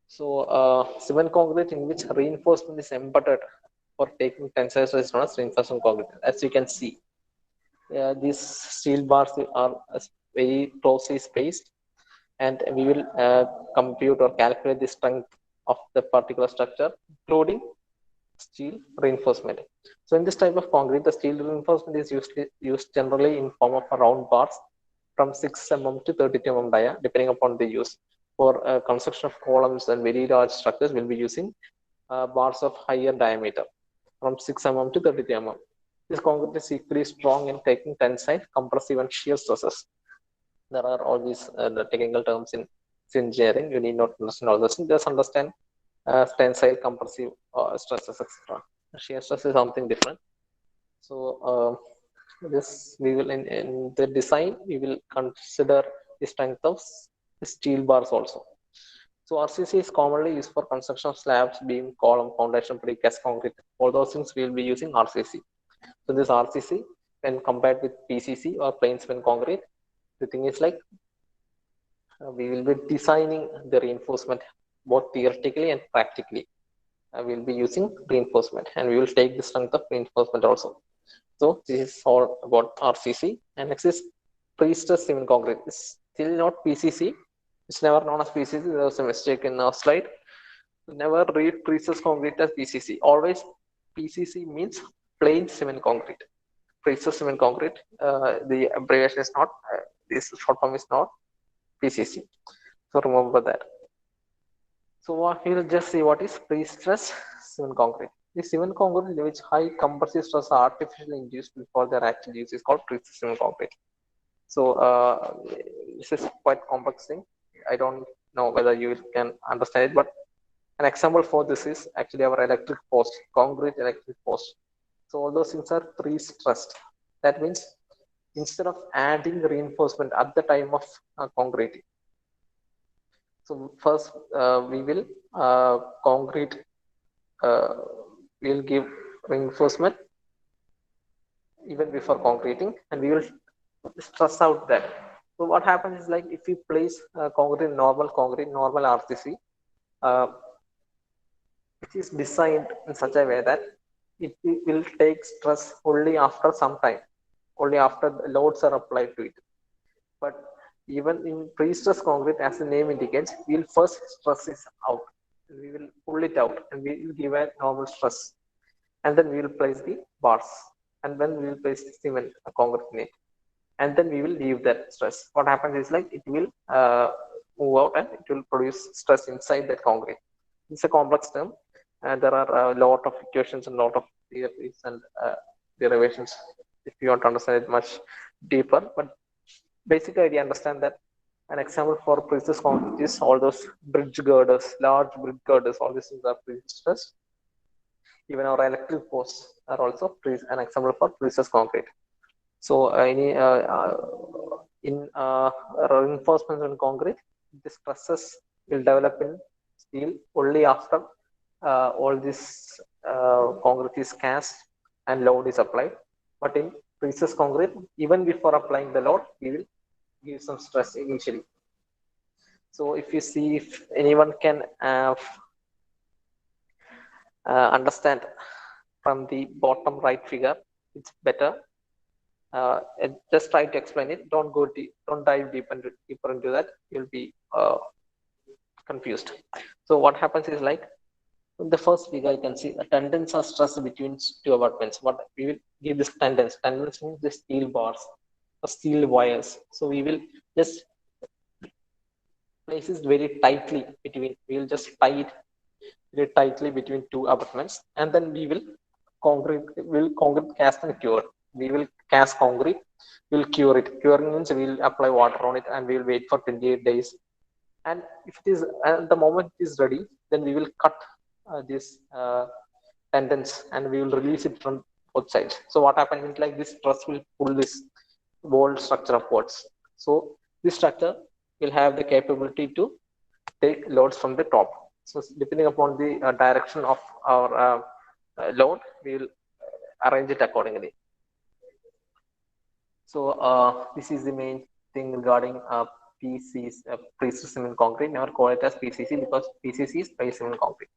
So cement concrete in which reinforcement is embedded for taking tensile stress is known as reinforcement concrete. As you can see, these steel bars are very closely spaced, and we will compute or calculate the strength of the particular structure, including steel reinforcement. So in this type of concrete, the steel reinforcement is used generally in form of round bars from 6 mm to 32 mm dia, depending upon the use. For construction of columns and very large structures, we'll be using bars of higher diameter from 6 mm to 32 mm. This concrete is equally strong in taking tensile, compressive, and shear stresses. There are all these the technical terms in engineering. You need not understand all this. Just understand tensile, compressive stresses, etc. Shear stress is something different. So this we will in the design we will consider the strength of steel bars also. So RCC is commonly used for construction of slabs, beam, column, foundation, precast concrete. All those things we will be using RCC. So this RCC, when compared with PCC or plain cement concrete, the thing is like we will be designing the reinforcement both theoretically and practically. We will be using reinforcement, and we will take the strength of reinforcement also. So this is all about RCC. And next is pre-stressed cement concrete. It's still not PCC. It's never known as PCC. There was a mistake in our slide. Never read pre-stressed concrete as PCC. Always PCC means plain cement concrete. Pre-stressed cement concrete. The abbreviation is not. This short form is not PCC. So remember that. So we'll just see what is pre-stressed cement concrete. The cement concrete in which high compressive stress are artificially induced before their actual use is called pre-stressed cement concrete. So this is quite complex thing. I don't know whether you can understand it, but an example for this is actually our electric post, concrete electric post. So all those things are pre-stressed. That means instead of adding reinforcement at the time of concreting. So first we will concrete, we'll give reinforcement even before concreting, and we will stress out that. So what happens is like if we place concrete, normal RCC, it is designed in such a way that it will take stress only after some time, only after the loads are applied to it. But even in pre-stress concrete, as the name indicates, we will first stress it out. We will pull it out and we will give a normal stress. And then we will place the bars. And then we will place the cement concrete in it. And then we will leave that stress. What happens is like it will move out and it will produce stress inside that concrete. It's a complex term. And there are a lot of equations and a lot of theories and derivations if you want to understand it much deeper. But basically, we understand that an example for pre-stressed concrete is all those bridge girders, large bridge girders, all these things are pre-stressed. Even our electric posts are also an example for pre-stressed concrete. So in reinforcements in concrete, the stresses will develop in steel only after all this concrete is cast and load is applied. But in pre-stressed concrete, even before applying the load, we will give some stress initially. So if you see if anyone can understand from the bottom right figure, it's better. Just try to explain it. Don't go deep. Don't dive deeper into that. You'll be confused. So what happens is like in the first figure, you can see the tendons are stressed between two abutments. What we will give this tendons. Tendons means the steel bars or steel wires. So we will just place it very tightly between. We will just tie it very tightly between two abutments, and then we will concrete cast and cure. We will cast concrete, we will cure it. Curing means we will apply water on it and we will wait for 28 days. And if it is at the moment it is ready, then we will cut this tendons and we will release it from both sides. So what happens is like this truss will pull this wall structure upwards. So this structure will have the capability to take loads from the top. So depending upon the direction of our load, we will arrange it accordingly. So this is the main thing regarding PCs, pre-stressed cement concrete. Never call it as PCC because PCC is pre-stressed cement concrete.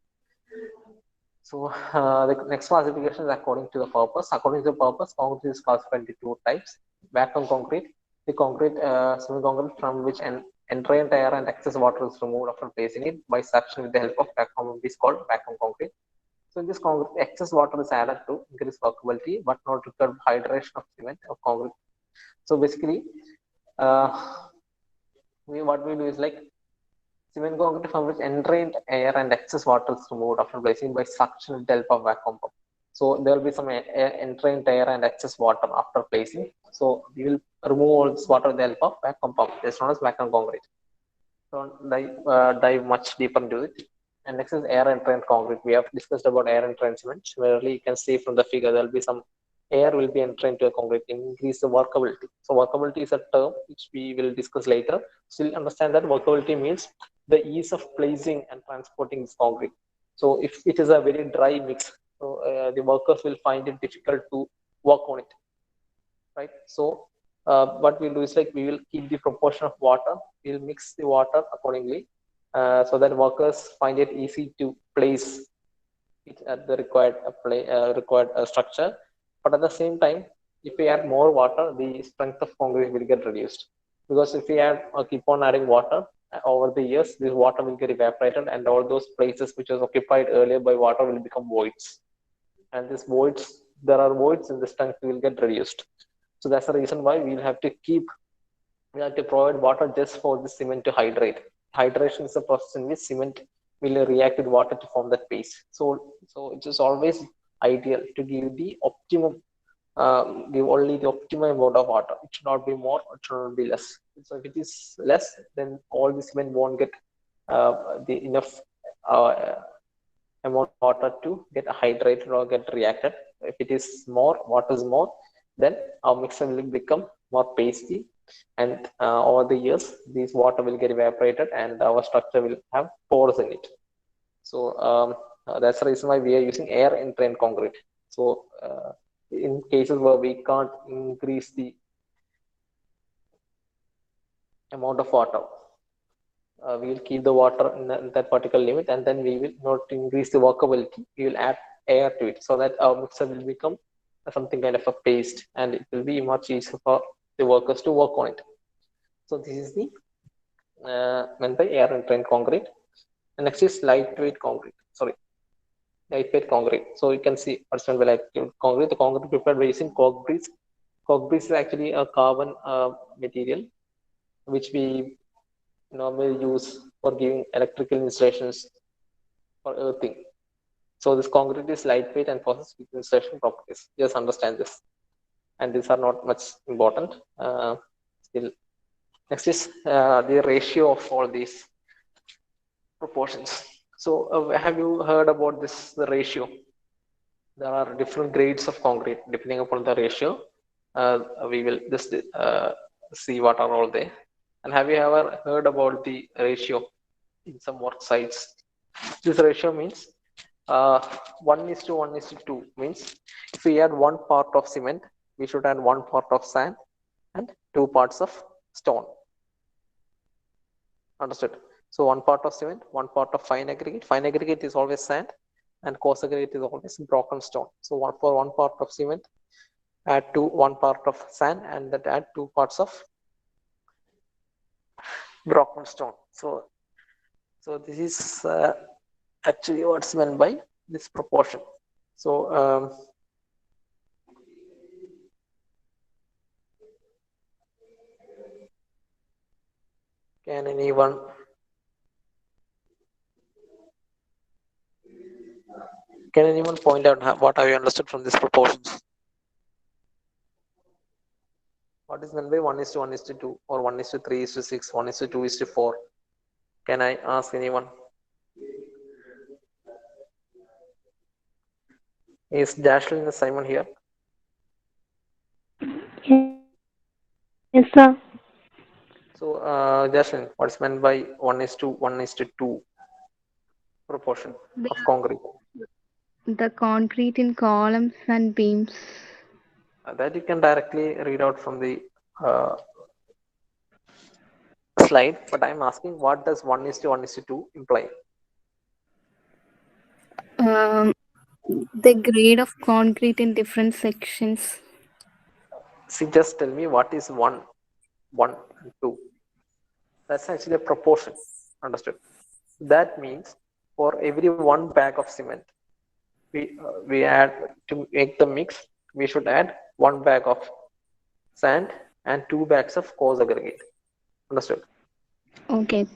So the next classification is according to the purpose. According to the purpose, concrete is classified into two types. Vacuum concrete, the concrete cement concrete from which an entrained air and excess water is removed after placing it by suction with the help of vacuum is called vacuum concrete. So in this concrete, excess water is added to increase workability, but not required hydration of cement or concrete. So basically, what we do is like cement concrete from which entrained air and excess water is removed after placing by suction with the help of vacuum pump. So there will be some entrained air and excess water after placing. So we will remove all this water with the help of vacuum pump. It's known as vacuum concrete. Don't dive much deeper into it. And next is air entrained concrete. We have discussed about air entrained cement. Where you can see from the figure, there will be some air will be entrained to a concrete, increase the workability. So workability is a term which we will discuss later. Still understand that workability means the ease of placing and transporting this concrete. So if it is a very dry mix, so the workers will find it difficult to work on it, right? So what we'll do is like we will keep the proportion of water. We'll mix the water accordingly, so that workers find it easy to place it at the required structure. But at the same time, if we add more water, the strength of concrete will get reduced, because if we keep on adding water over the years, this water will get evaporated, and all those places which was occupied earlier by water will become voids. And these voids, there are voids, and the strength will get reduced. So that's the reason why we have to provide water just for the cement to hydrate. Hydration is a process in which cement will react with water to form that paste. So it is always ideal to give the optimum, give only the optimum amount of water. It should not be more, it should not be less. So if it is less, then all the cement won't get the enough uh, amount of water to get hydrated or get reacted. If it is more, water is more, then our mixture will become more pasty, and over the years, this water will get evaporated, and our structure will have pores in it. So that's the reason why we are using air entrained concrete. So in cases where we can't increase the amount of water, we will keep the water in that particular limit, and then we will not increase the workability. We will add air to it, so that our mixture will become something kind of a paste, and it will be much easier for the workers to work on it. So this is the meant by air entrained concrete. And next is lightweight concrete. Lightweight concrete. So you can see what's meant by lightweight concrete. The concrete prepared by using coke grease. Coke grease is actually a carbon material which we normally use for giving electrical installations for earthing. So this concrete is lightweight and possesses weak insulation properties. Just understand this. And these are not much important. Still, next is the ratio of all these proportions. So have you heard about this, the ratio? There are different grades of concrete depending upon the ratio. We will just see what are all they. And have you ever heard about the ratio in some work sites? This ratio means 1:1:2 means if we add 1 part of cement, we should add 1 part of sand and 2 parts of stone. Understood? So 1 part of cement, 1 part of fine aggregate. Fine aggregate is always sand, and coarse aggregate is always broken stone. So for 1 part of cement, add 1 part of sand, and that add 2 parts of broken stone. So this is actually what's meant by this proportion. So can anyone point out what have you understood from these proportions? What is meant by 1:1:2 or 1:3:6, 1:2:4? Can I ask anyone? Is Dashlin and Simon here? Yes, sir. So Dashlin, what's meant by 1:1:2 proportion of concrete? The concrete in columns and beams. That you can directly read out from the slide, but I'm asking, what does 1:1:2 imply? The grade of concrete in different sections. See, just tell me what is 1, 1, and 2. That's actually a proportion. Understood? That means for every 1 bag of cement, we add to make the mix. We should add 1 bag of sand and 2 bags of coarse aggregate. Understood? Okay.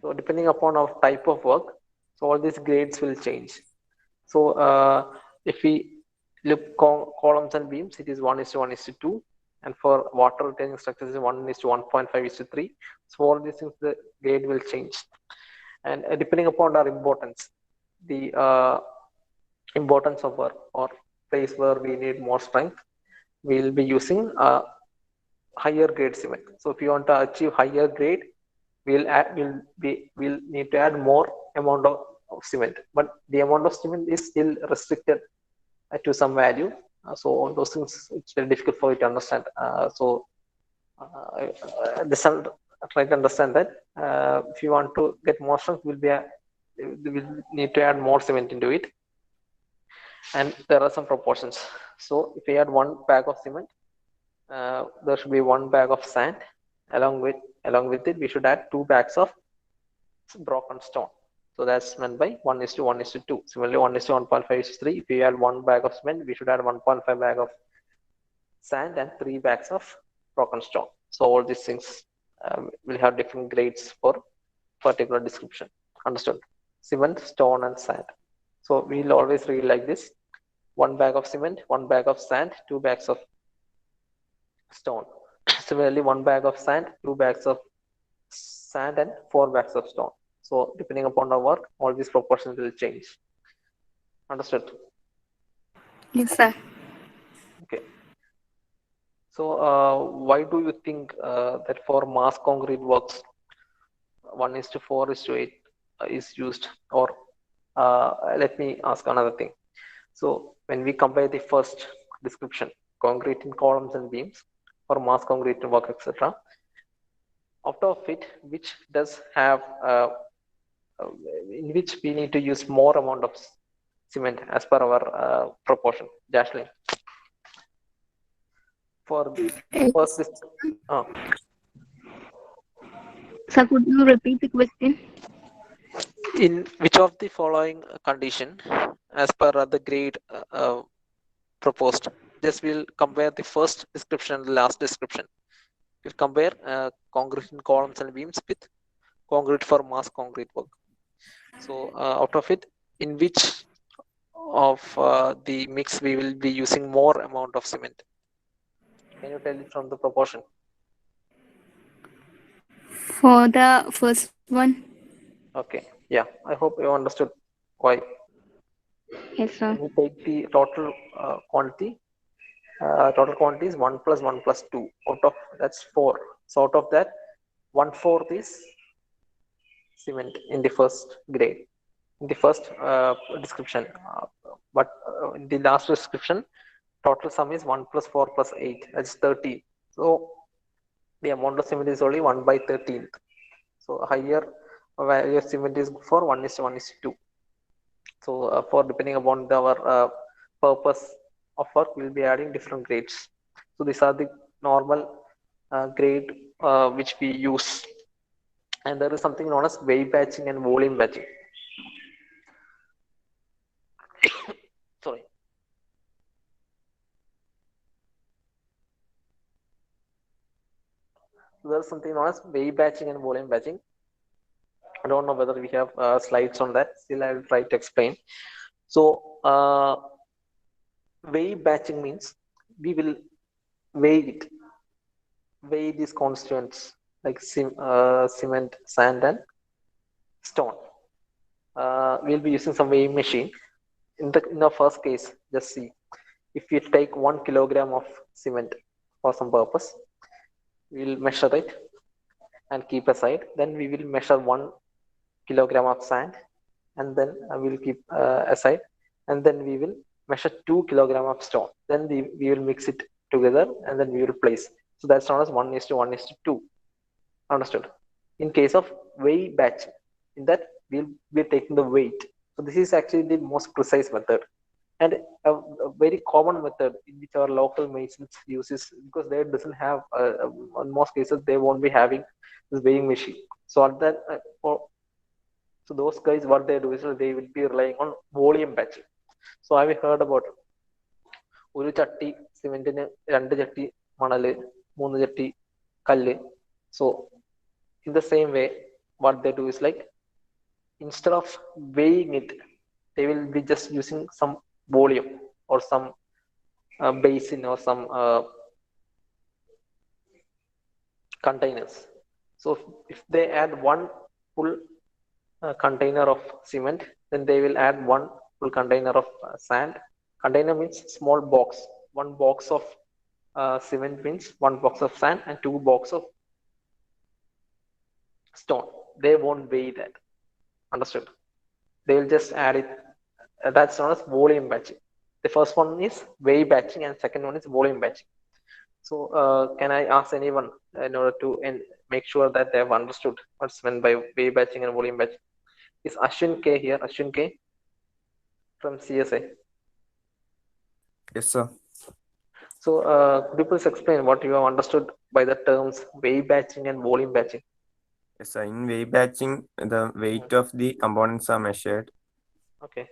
So depending upon our type of work, so all these grades will change. So if we look columns and beams, it is 1:1:2, and for water retaining structures, 1:1.5:3. So all these things, the grade will change, and depending upon our importance, the importance of work or place where we need more strength, we will be using higher grade cement. So if you want to achieve higher grade, we'll need to add more amount of cement, but the amount of cement is still restricted to some value. So all those things, it's very difficult for you to understand. Try to understand that if you want to get more strength, we'll need to add more cement into it, and there are some proportions. So if we add 1 bag of cement, there should be 1 bag of sand. Along with it, we should add 2 bags of broken stone. So that's meant by 1:1:2. Similarly, 1:1.5:3. If we add 1 bag of cement, we should add 1.5 bag of sand and 3 bags of broken stone. So all these things will have different grades for particular description. Understood? Cement, stone, and sand. So we'll always read like this: 1 bag of cement, 1 bag of sand, 2 bags of stone. Similarly, 1 bag of sand, 2 bags of sand, and 4 bags of stone. So depending upon our work, all these proportions will change. Understood? Yes, sir. Okay. So why do you think that for mass concrete works, 1:4:8 is used? Or let me ask another thing. So when we compare the first description, concrete in columns and beams, for mass concrete work, etc., out of it, which does have in which we need to use more amount of cement as per our proportion? Dashlin. For first, Sir, could you repeat the question? in which of the following condition, as per the grade proposed, just we'll compare the first description and the last description. We'll compare concrete in columns and beams with concrete for mass concrete work. So out of it, in which of the mix we will be using more amount of cement? Can you tell it from the proportion? For the first one? Okay, yeah, I hope you understood why. Yes, sir. When we take the total quantity, total quantity is 1 plus 1 plus 2. Out of that's 4. So out of that, 1/4 is cement in the first grade, in the first description. But in the last description, total sum is 1 plus 4 plus 8. That's 13. So the amount of cement is only 1/13. So higher value of cement is for 1:1:2. So for depending upon our purpose of work, we'll be adding different grades. So these are the normal grade which we use. And there is something known as weight batching and volume batching. Sorry. There is something known as weight batching and volume batching. I don't know whether we have slides on that. Still, I will try to explain. So weight batching means we will weigh these constituents like cement, sand, and stone. We'll be using some weighing machine. In the first case, just see, if you take 1 kilogram of cement for some purpose, we'll measure it and keep aside. Then we will measure 1 kilogram of sand, and then we'll keep aside. And then we will measure 2 kilogram of stone. Then we will mix it together, and then we will place. So that's known as 1:1:2. Understood? In case of weight batching, in that we'll be taking the weight. So this is actually the most precise method, and a very common method in which our local masons uses, because they doesn't have in most cases they won't be having this weighing machine. So at that so those guys, what they do is they will be relying on volume batching. So have you heard about ഒരു ചട്ടി സിമെന്റിന് 2 ചട്ടി മണല് 3 ചട്ടി കല്ല്? So in the same way, what they do is like, instead of weighing it, they will be just using some volume or some basin or some containers. So if they add one full container of cement, then they will add one full container of sand. Container means small box. One box of cement means one box of sand and 2 box of stone. They won't weigh that. Understood? They will just add it. That's known as volume batching. The first one is weigh batching and second one is volume batching. So can I ask anyone in order to make sure that they have understood what's meant by weigh batching and volume batching? Is Ashwin K here? Ashwin K from CSA. Yes, sir. So could you please explain what you have understood by the terms weigh batching and volume batching? Yes, sir. In weigh batching, the weight of the components are measured. Okay.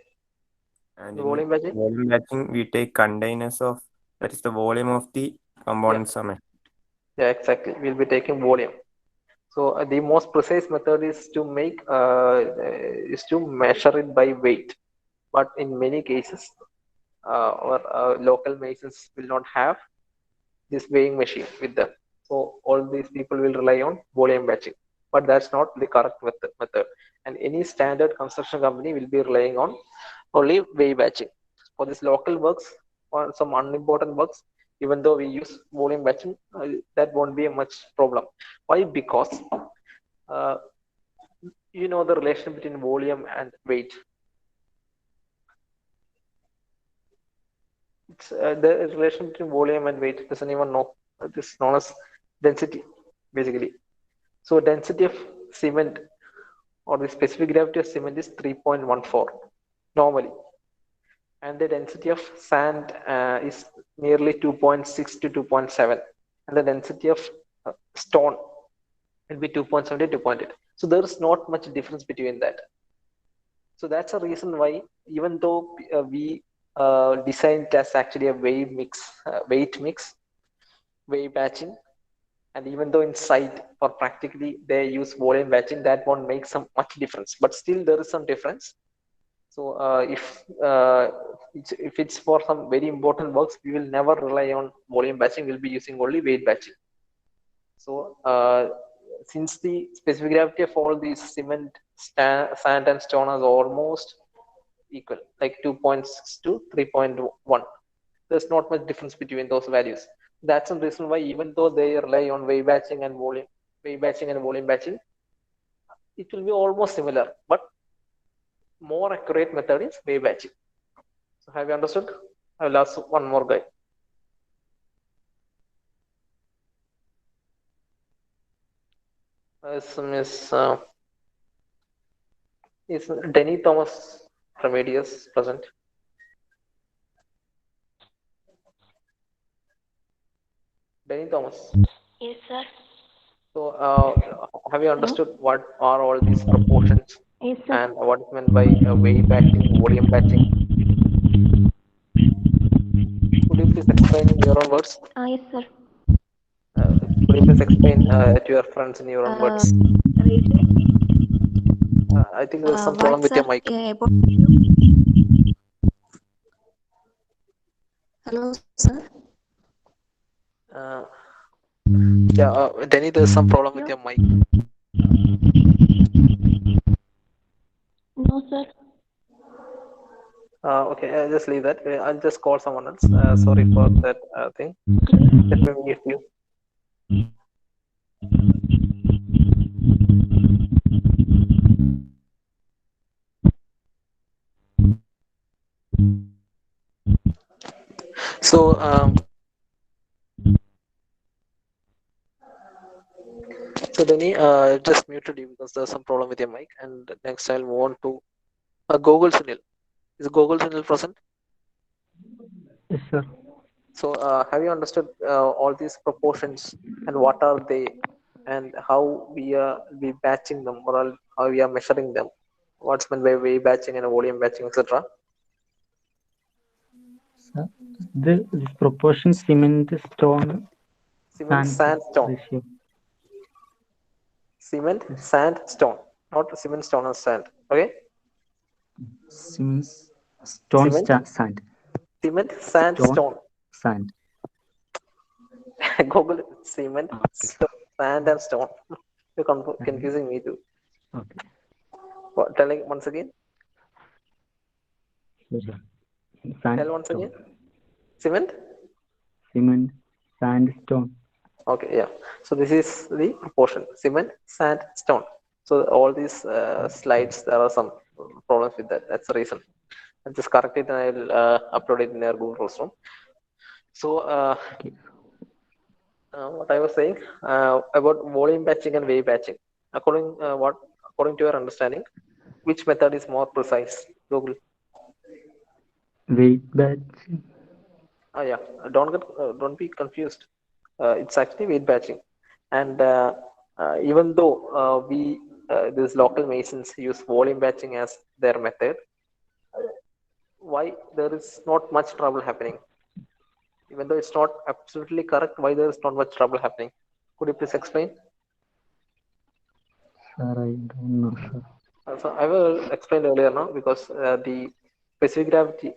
And The in volume batching? volume batching, we take containers of, that is the volume of the components are measured. Yeah, exactly. We'll be taking volume. So the most precise method is to measure it by weight. But in many cases, our local masons will not have this weighing machine with them. So all these people will rely on volume batching. But that's not the correct method. And any standard construction company will be relying on only weigh batching. For this local works or some unimportant works, even though we use volume batching, that won't be a much problem. Why? Because you know the relation between volume and weight. It's the relation between volume and weight. Does anyone know? This is known as density, basically. So density of cement or the specific gravity of cement is 3.14 normally, and the density of sand is nearly 2.6 to 2.7, and the density of stone will be 2.7 to 2.8. So there is not much difference between that. So that's a reason why, even though we designed it as actually a weight mix, weight batching, and even though in site for practically they use volume batching, that won't make some much difference. But still there is some difference. So if it's for some very important works, we will never rely on volume batching. We'll be using only weight batching. So since the specific gravity of all these cement, sand and stone is almost equal, like 2.6 to 3.1, there's not much difference between those values. That's the reason why, even though they rely on weight batching and volume batching, it will be almost similar, but more accurate method is weight batching. So have you understood? I will ask one more guy. Is Denny Thomas Remedius present? Denny Thomas. Yes, sir. So have you understood what are all these proportions? Yes, sir. And what is meant by weight batching, volume batching? Could you please explain in your own words? Yes, sir. Could you please explain to your friends in your own words? I think there's some problem with your mic. Hello, sir. Denny, there's some problem with your mic. No, sir. Okay, just leave that. I'll just call someone else. Sorry for that thing. Let me mute you. So Denny, just muted you because there's some problem with your mic. And next I'll move on to Google Sunil. Is Google Sunil present? Yes, sir. So have you understood all these proportions and what are they, and how we are batching them, or how we are measuring them? What's meant by weight batching and volume batching, etc.? This proportion cement, stone, Cement, sand, stone. ratio. Cement, sand, stone. Not cement, stone, and sand. Okay? Cement, stone, Cement, sand. cement, sand, stone. Sand. Google cement, Okay. sand, and stone. You're confusing me too. Okay. What, telling once again? Sand, Tell once stone. again. Cement? Cement, sand, stone. Okay, yeah. So this is the proportion: cement, sand, stone. So all these slides, there are some problems with that. That's the reason. I'll just correct it and I'll upload it in our Google Classroom. So Okay. what I was saying about volume batching and wave batching. According to your understanding, which method is more precise? Google. Weight batch. Yeah. Don't be confused. It's actually weight batching, and even though these local masons use volume batching as their method, why there is not much trouble happening? Even though it's not absolutely correct, why there is not much trouble happening? Could you please explain? Sir, I don't know, sir. So I will explain earlier now, because the specific gravity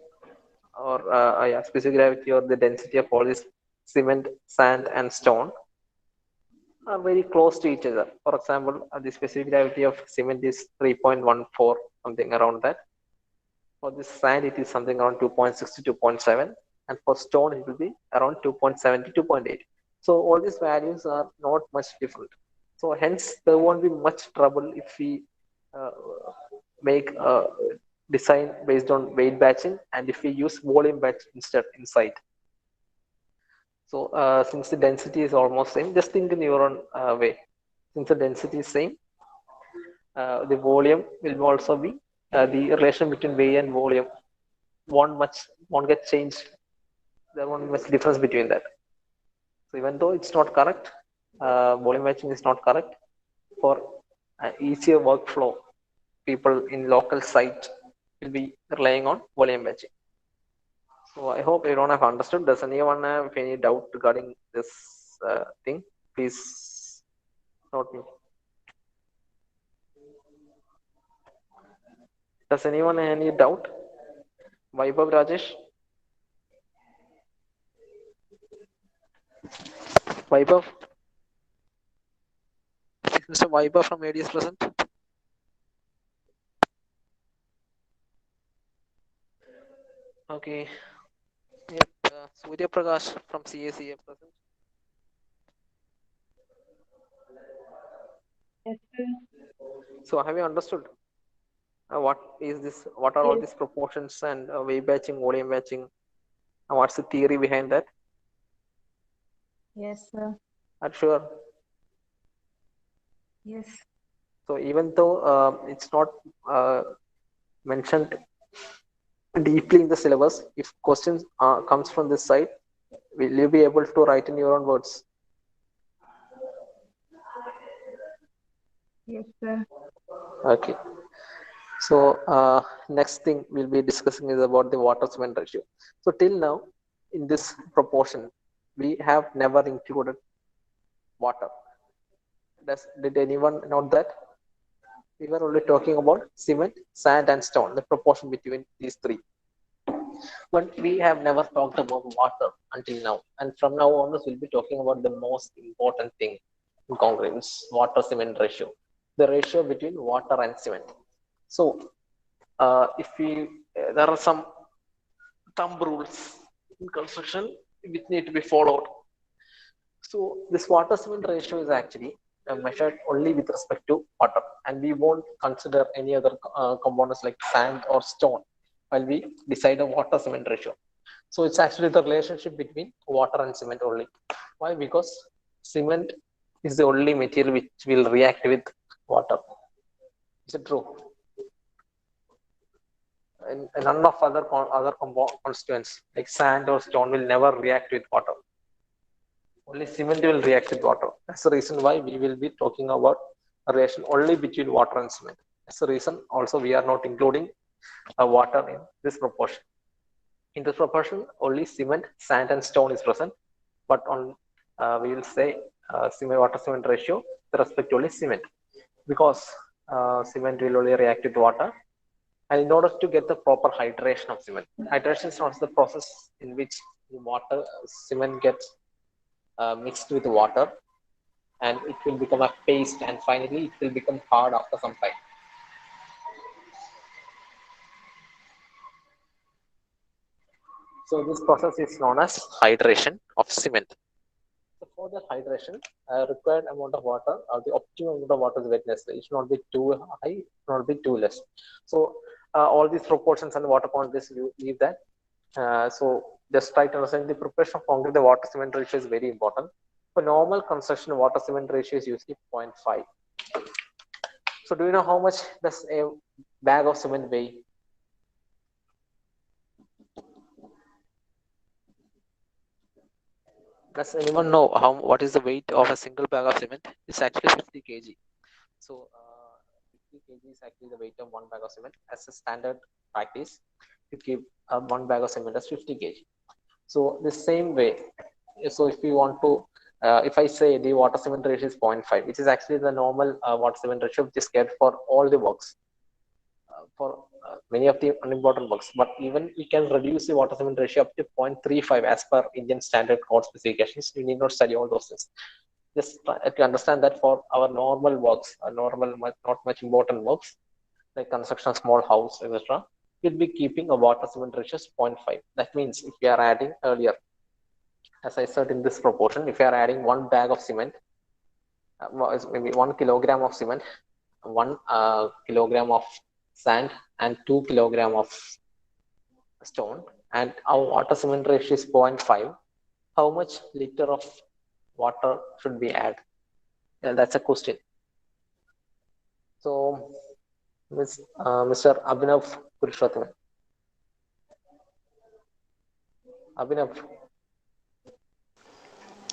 specific gravity or the density of all this cement, sand, and stone are very close to each other. For example, the specific gravity of cement is 3.14, something around that. For this sand, it is something around 2.6 to 2.7, and for stone, it will be around 2.7 to 2.8. So all these values are not much different. So hence, there won't be much trouble if we uh, make a design based on weight batching, and if we use volume batch instead inside. So since the density is almost same, just think in your own way. Since the density is same, the volume will also be the relation between weight and volume won't get changed. There won't be much difference between that. So even though it's not correct, volume matching is not correct, for easier workflow, people in local site will be relying on volume matching. So I hope everyone have understood. Does anyone have any doubt regarding this thing? Please note me. Does anyone have any doubt? Vaibhav, Rajesh? Vaibhav? Is Mr. Vaibhav from ADS present? Okay. Yep. Surya Prakash from CACA present. Yes, sir. So have you understood what is this? What are all these proportions and weight batching, volume batching? And what's the theory behind that? Yes, sir. Are sure? Yes. So even though it's not mentioned deeply in the syllabus, if questions comes from this side, will you be able to write in your own words? Yes, sir. Okay. So next thing we'll be discussing is about the water cement ratio. So till now, in this proportion, we have never included water. Did anyone note that? We were only talking about cement, sand, and stone, the proportion between these three. But we have never talked about water until now. And from now onwards, we'll be talking about the most important thing in concrete, water cement ratio, the ratio between water and cement. So if we there are some thumb rules in construction which need to be followed. So this water cement ratio is actually measured only with respect to water, and we won't consider any other components like sand or stone while we decide a water cement ratio. So it's actually the relationship between water and cement only. Why? Because cement is the only material which will react with water. Is it true? And none of other constituents like sand or stone will never react with water. Only cement will react with water. That's the reason why we will be talking about a relation only between water and cement. That's the reason also we are not including water in this proportion. In this proportion, only cement, sand, and stone is present. But on we will say cement water cement ratio with respect to only cement, because cement will only react with water. And in order to get the proper hydration of cement, hydration is not the process in which the water cement gets mixed with water, and it will become a paste, and finally it will become hard after some time. So this process is known as hydration of cement. So for the hydration, required amount of water, or the optimum amount of water is very necessary. It should not be too high, it should not be too less. So all these proportions and water quantities, you leave that. So just try to understand the preparation of concrete. The water cement ratio is very important. For normal construction, water cement ratio is usually 0.5. So do you know how much does a bag of cement weigh? Does anyone know what is the weight of a single bag of cement? It's actually 50 kg. So 50 kg is actually the weight of one bag of cement. As a standard practice, you keep one bag of cement as 50 kg. So the same way, so if you want to, if I say the water cement ratio is 0.5, which is actually the normal water cement ratio, which is kept for all the works, for many of the unimportant works, but even we can reduce the water cement ratio up to 0.35 as per Indian standard code specifications. We need not study all those things. Just to understand that for our normal works, normal, not much important works, like construction of small house, etc., we'll be keeping a water cement ratio 0.5. That means if we are adding earlier, as I said in this proportion, if you are adding one bag of cement, maybe 1 kilogram of cement, 1 kilogram of sand, and 2 kilogram of stone, and our water cement ratio is 0.5, how much liter of water should be added? Yeah, that's a question. So, Mr. Abhinav Purushottam. Abhinav.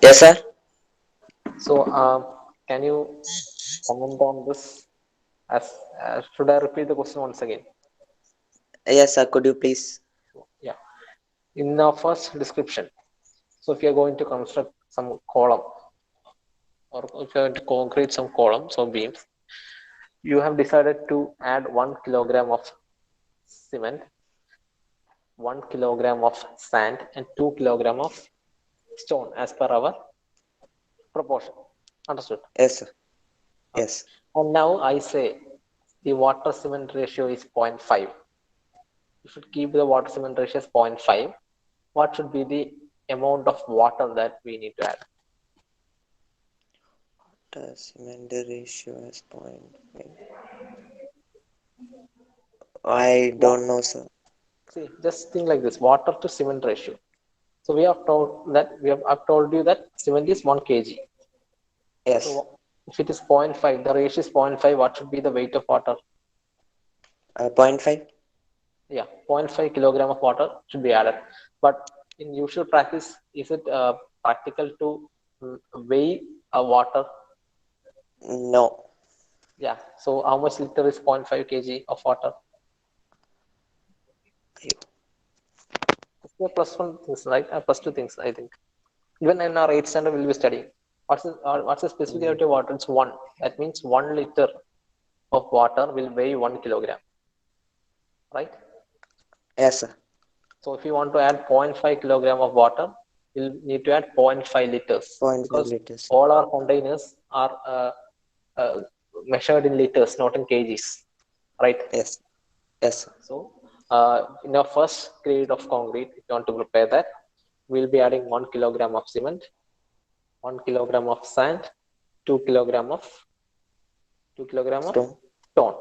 Yes, sir. So, can you comment on this? As should I repeat the question once again? Yes, sir. Could you please? Yeah. In the first description, so if you are going to construct some column, or if you are going to concrete some columns or beams, you have decided to add 1 kilogram of cement, 1 kilogram of sand, and 2 kilogram of stone as per our proportion. Understood? Yes, sir. Okay. Yes. And now I say the water cement ratio is 0.5. You should keep the water cement ratio as 0.5. What should be the amount of water that we need to add? The cement ratio is 0.5. I don't know, sir. See, just think like this: water to cement ratio. So we have told that I've told you that cement is 1 kg. Yes. So if it is 0.5, the ratio is 0.5. What should be the weight of water? 0.5. Yeah, 0.5 kilogram of water should be added. But in usual practice, is it practical to weigh water? No. Yeah. So how much liter is 0.5 kg of water? Plus one things, right? Plus two things, I think. Even in our 8th standard, we'll be studying. What's the specific unit of water? It's 1. That means 1 liter of water will weigh 1 kilogram. Right? Yes, sir. So if you want to add 0.5 kilogram of water, you'll need to add 0.5 liters. 0.5 because liters. all our containers are measured in liters, not in kgs. Right? Yes. Yes, sir. So in our first grade of concrete, if you want to prepare that, we'll be adding 1 kilogram of cement, 1 kilogram of sand, 2 kilogram of stone.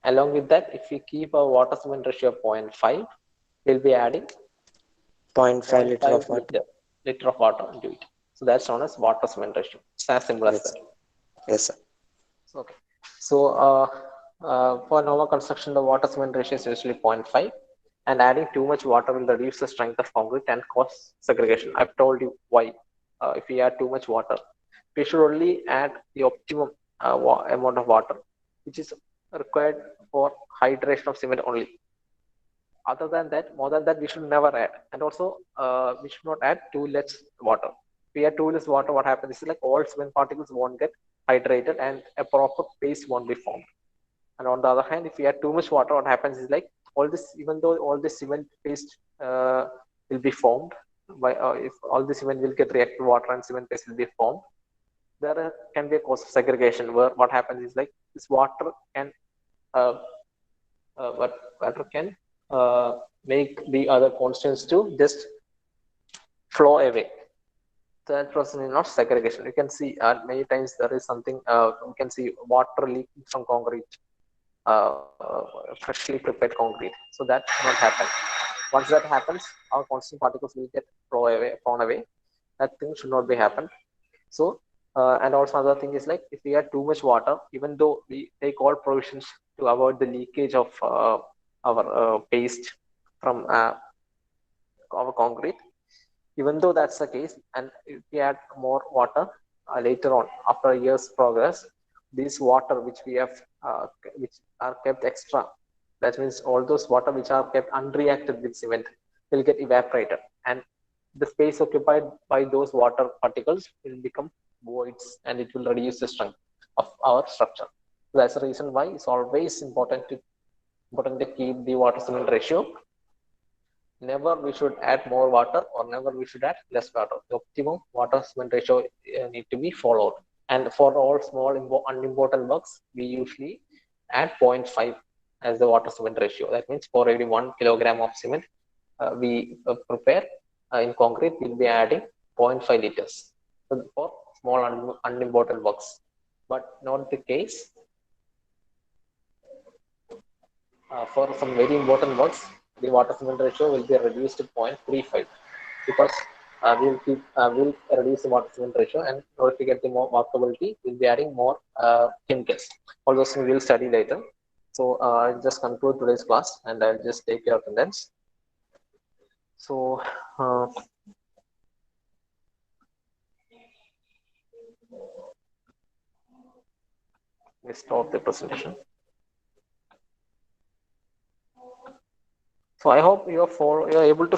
Along with that, if we keep our water cement ratio of 0.5, we'll be adding 0.5 liter of water. liter of water into it. So that's known as water cement ratio. It's as simple as Yes. that. Yes, sir. Okay. So for normal construction, the water cement ratio is usually 0.5, and adding too much water will reduce the strength of concrete and cause segregation. I've told you why. If we add too much water, we should only add the optimum amount of water, which is required for hydration of cement only. Other than that, more than that, we should never add. And also, we should not add too less water. If we add too less water, what happens is like all cement particles won't get hydrated and a proper paste won't be formed. And on the other hand, if we add too much water, what happens is like all this, even though all this cement paste will be formed, by if all the cement will get reacted water and cement paste will be formed, there can be a cause of segregation where what happens is like this water can water can make the other constants to just flow away. That process is not segregation. You can see many times there is something, you can see water leaking from concrete, freshly prepared concrete. So that cannot happen. Once that happens, our constant particles will get flown away. That thing should not be happen. So, and also another thing is like if we add too much water, even though we take all provisions to avoid the leakage of our paste from our concrete, even though that's the case, and if we add more water later on after a year's progress, this water which we have which are kept extra, that means all those water which are kept unreacted with cement will get evaporated, and the space occupied by those water particles will become voids, and it will reduce the strength of our structure. So that's the reason why it's always important to keep the water cement ratio. Never we should add more water or never we should add less water. The optimum water cement ratio need to be followed. And for all small unimportant works, we usually add 0.5 as the water cement ratio. That means for every 1 kilogram of cement we prepare in concrete, we'll be adding 0.5 liters for small unimportant works. But not the case for some very important works. The water cement ratio will be reduced to 0.35 because we'll reduce the water cement ratio, and in order to get the more workability, we'll be adding more chemicals. All those things we'll study later. So I'll just conclude today's class and I'll just take your attendance. So we stop the presentation. So I hope you're able to